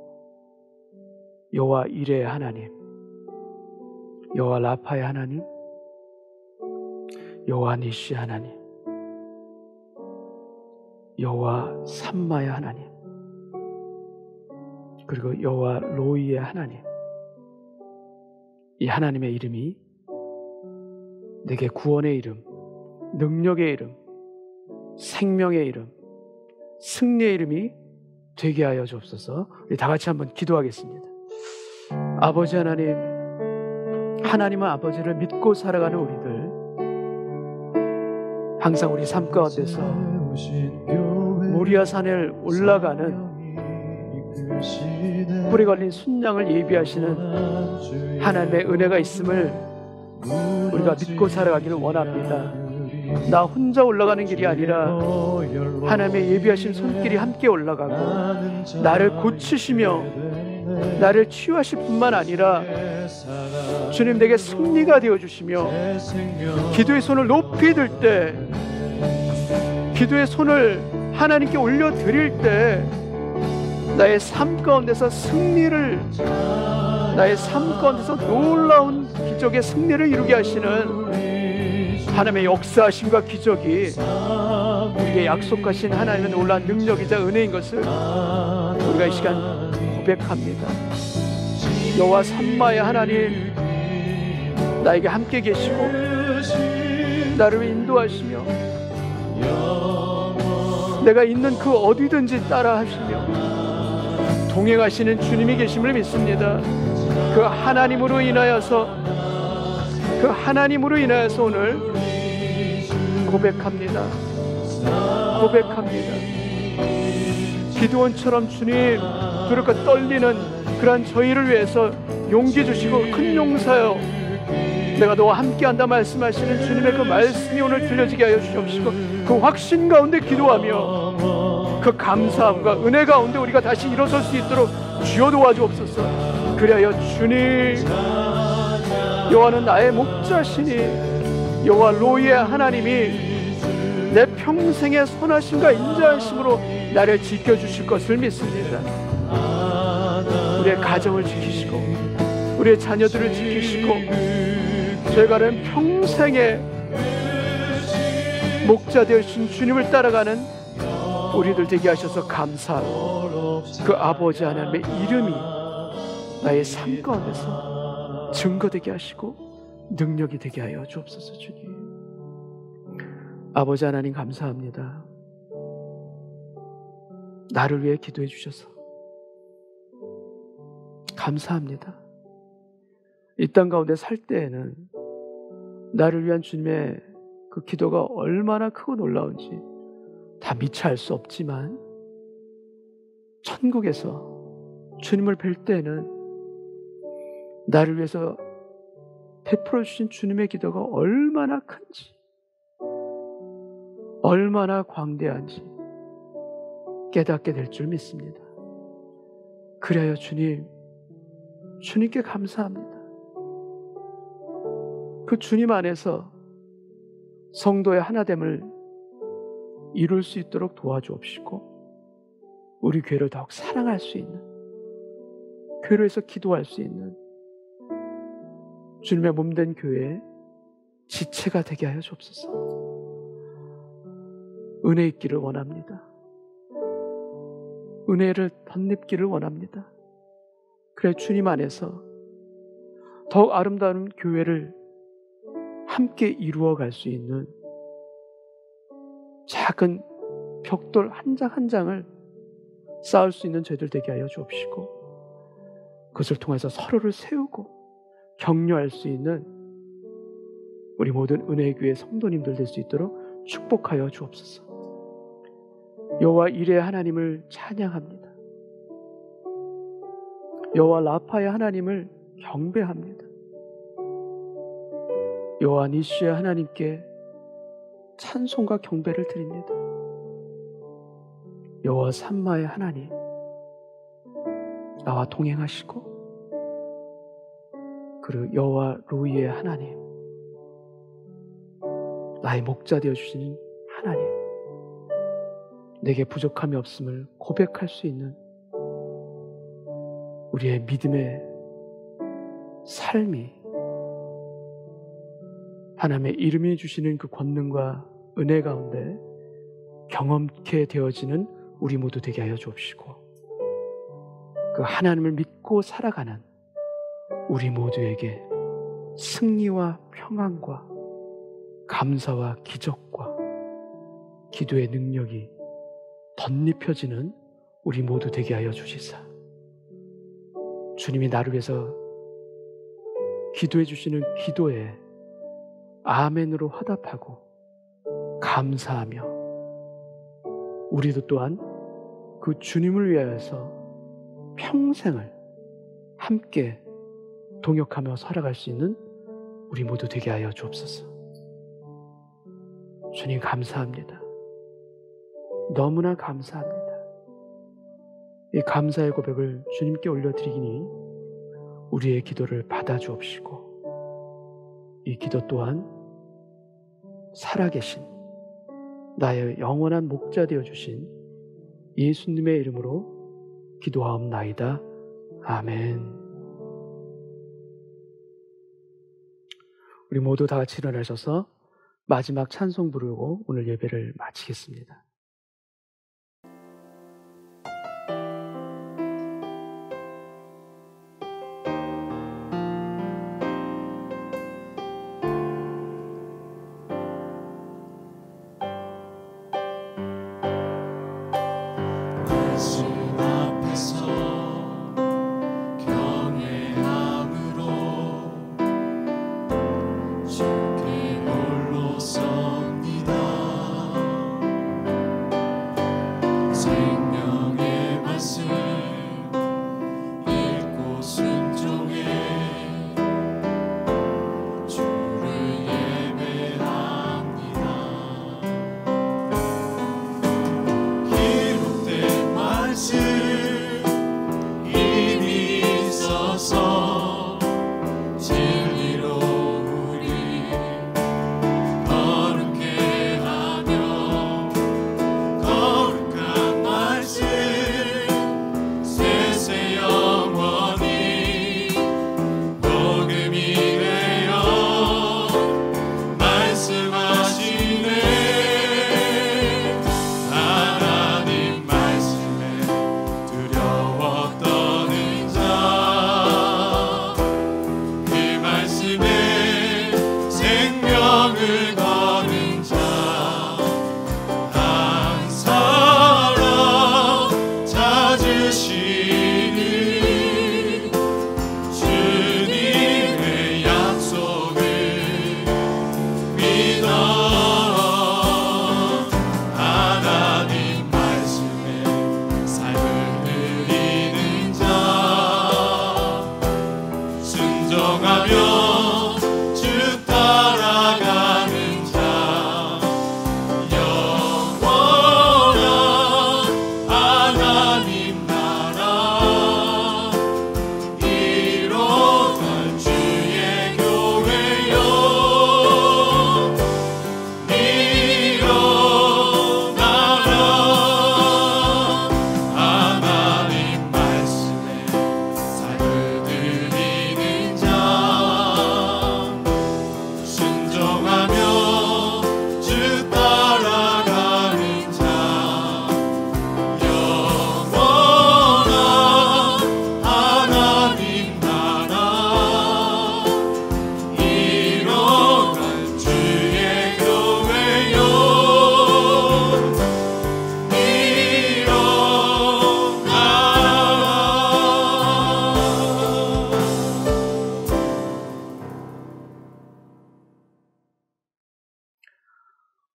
[SPEAKER 1] 여호와 이레의 하나님, 여호와 라파의 하나님, 여호와 니시 하나님, 여호와 삼마의 하나님, 그리고 여호와 로이의 하나님, 이 하나님의 이름이 내게 구원의 이름, 능력의 이름, 생명의 이름, 승리의 이름이 되게 하여 주옵소서. 우리 다 같이 한번 기도하겠습니다. 아버지 하나님, 하나님은 아버지를 믿고 살아가는 우리들, 항상 우리 삶 가운데서 모리아 산을 올라가는 뿔이 걸린 순양을 예비하시는 하나님의 은혜가 있음을 우리가 믿고 살아가기를 원합니다. 나 혼자 올라가는 길이 아니라 하나님의 예비하신 손길이 함께 올라가고, 나를 고치시며 나를 치유하실 뿐만 아니라 주님 내게 승리가 되어주시며, 기도의 손을 높이 들 때, 기도의 손을 하나님께 올려드릴 때 나의 삶 가운데서 승리를, 나의 삶 가운데서 놀라운 기적의 승리를 이루게 하시는 하나님의 역사하심과 기적이 우리에게 약속하신 하나님의 놀라운 능력이자 은혜인 것을 우리가 이 시간 고백합니다. 여호와 삼마의 하나님, 나에게 함께 계시고 나를 인도하시며 내가 있는 그 어디든지 따라 하시며 동행하시는 주님이 계심을 믿습니다. 그 하나님으로 인하여서 오늘 고백합니다. 기드온처럼 주님, 두렵고 떨리는 그러한 저희를 위해서 용기 주시고 큰 용사여 내가 너와 함께한다 말씀하시는 주님의 그 말씀이 오늘 들려지게 하여 주시옵시고, 그 확신 가운데 기도하며 그 감사함과 은혜 가운데 우리가 다시 일어설 수 있도록 주여 도와주옵소서. 그리하여 주님, 여호와는 나의 목자시니 여호와 로이의 하나님이 내 평생의 선하심과 인자하심으로 나를 지켜주실 것을 믿습니다. 우리의 가정을 지키시고 우리의 자녀들을 지키시고 저희가는 평생의 목자 되신 주님을 따라가는 우리들 되게 하셔서 감사하고, 그 아버지 하나님의 이름이 나의 삶 가운데서 증거되게 하시고 능력이 되게 하여 주옵소서. 주님, 아버지 하나님 감사합니다. 나를 위해 기도해 주셔서 감사합니다. 이 땅 가운데 살 때에는 나를 위한 주님의 그 기도가 얼마나 크고 놀라운지 다 미처 알 수 없지만, 천국에서 주님을 뵐 때는 나를 위해서 베풀어 주신 주님의 기도가 얼마나 큰지, 얼마나 광대한지 깨닫게 될 줄 믿습니다. 그래야 주님께 감사합니다. 그 주님 안에서 성도의 하나됨을 이룰 수 있도록 도와주옵시고, 우리 교회를 더욱 사랑할 수 있는, 교회에서 기도할 수 있는 주님의 몸된 교회의 지체가 되게 하여 주옵소서. 은혜 있기를 원합니다. 은혜를 덧입기를 원합니다. 그래 주님 안에서 더욱 아름다운 교회를 함께 이루어 갈 수 있는 작은 벽돌 한 장 한 장을 쌓을 수 있는 저희들 되게 하여 주옵시고, 그것을 통해서 서로를 세우고 격려할 수 있는 우리 모든 은혜의 교회 성도님들 될 수 있도록 축복하여 주옵소서. 여호와 이레의 하나님을 찬양합니다. 여호와 라파의 하나님을 경배합니다. 여호와 니시의 하나님께 찬송과 경배를 드립니다. 여호와 삼마의 하나님, 나와 동행하시고, 그리고 여호와 로이의 하나님, 나의 목자 되어주시는 하나님, 내게 부족함이 없음을 고백할 수 있는 우리의 믿음의 삶이 하나님의 이름이 주시는 그 권능과 은혜 가운데 경험케 되어지는 우리 모두 되게 하여 주옵시고, 그 하나님을 믿고 살아가는 우리 모두에게 승리와 평안과 감사와 기적과 기도의 능력이 덧입혀지는 우리 모두 되게 하여 주시사, 주님이 나를 위해서 기도해 주시는 기도에 아멘으로 화답하고 감사하며, 우리도 또한 그 주님을 위하여서 평생을 함께 동역하며 살아갈 수 있는 우리 모두 되게 하여 주옵소서. 주님 감사합니다. 너무나 감사합니다. 이 감사의 고백을 주님께 올려드리기니 우리의 기도를 받아주옵시고, 이 기도 또한 살아계신 나의 영원한 목자 되어주신 예수님의 이름으로 기도하옵나이다. 아멘. 우리 모두 다 같이 일어나셔서 마지막 찬송 부르고 오늘 예배를 마치겠습니다.
[SPEAKER 14] 말씀 앞에서 순종하며 주 따라가는 자 영원한 하나님 나라 이뤄갈 주의 교회여 일어나라 하나님 말씀에 삶을 드리는 자 순종하며 주 따라가는 자 영원한 하나님 나라 이뤄갈 주의 교회여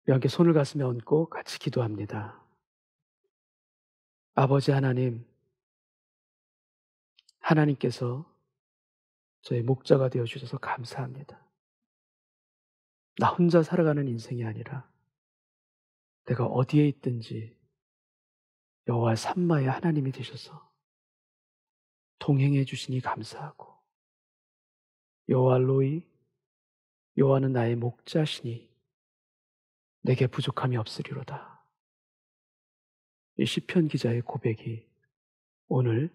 [SPEAKER 1] 우리 함께 손을 가슴에 얹고 같이 기도합니다. 아버지 하나님, 하나님께서 저의 목자가 되어주셔서 감사합니다. 나 혼자 살아가는 인생이 아니라 내가 어디에 있든지 여호와 삼마의 하나님이 되셔서 동행해 주시니 감사하고, 여호와 로이, 여호와는 나의 목자시니 내게 부족함이 없으리로다. 이 시편 기자의 고백이 오늘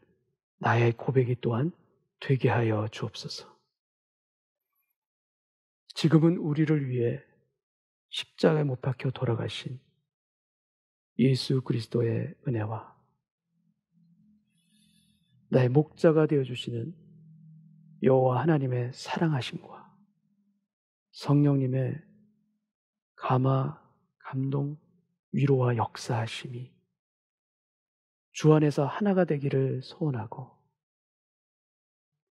[SPEAKER 1] 나의 고백이 또한 되게 하여 주옵소서. 지금은 우리를 위해 십자가에 못 박혀 돌아가신 예수 그리스도의 은혜와 나의 목자가 되어주시는 여호와 하나님의 사랑하심과 성령님의 감화, 감동, 위로와 역사하심이 주 안에서 하나가 되기를 소원하고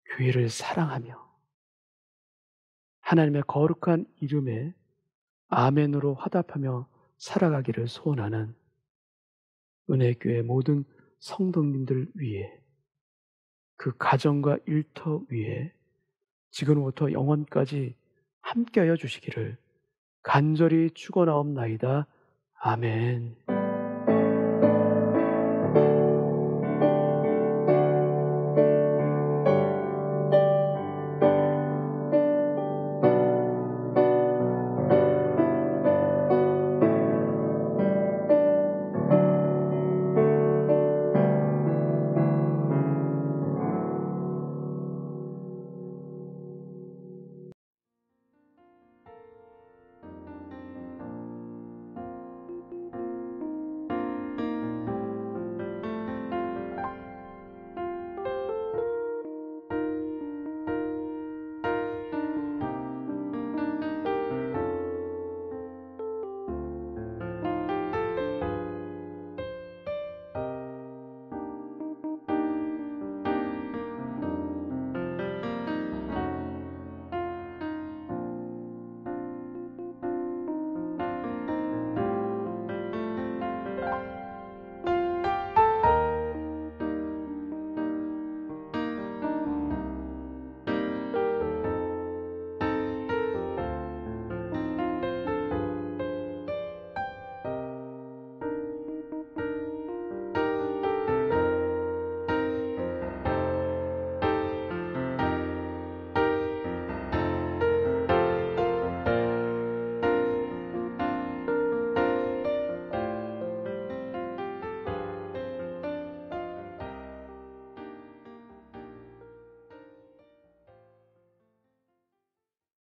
[SPEAKER 1] 교회를 사랑하며 하나님의 거룩한 이름에 아멘으로 화답하며 살아가기를 소원하는 은혜교회 모든 성도님들 위해, 그 가정과 일터 위에 지금부터 영원까지 함께하여 주시기를 간절히 축원하옵나이다. 아멘.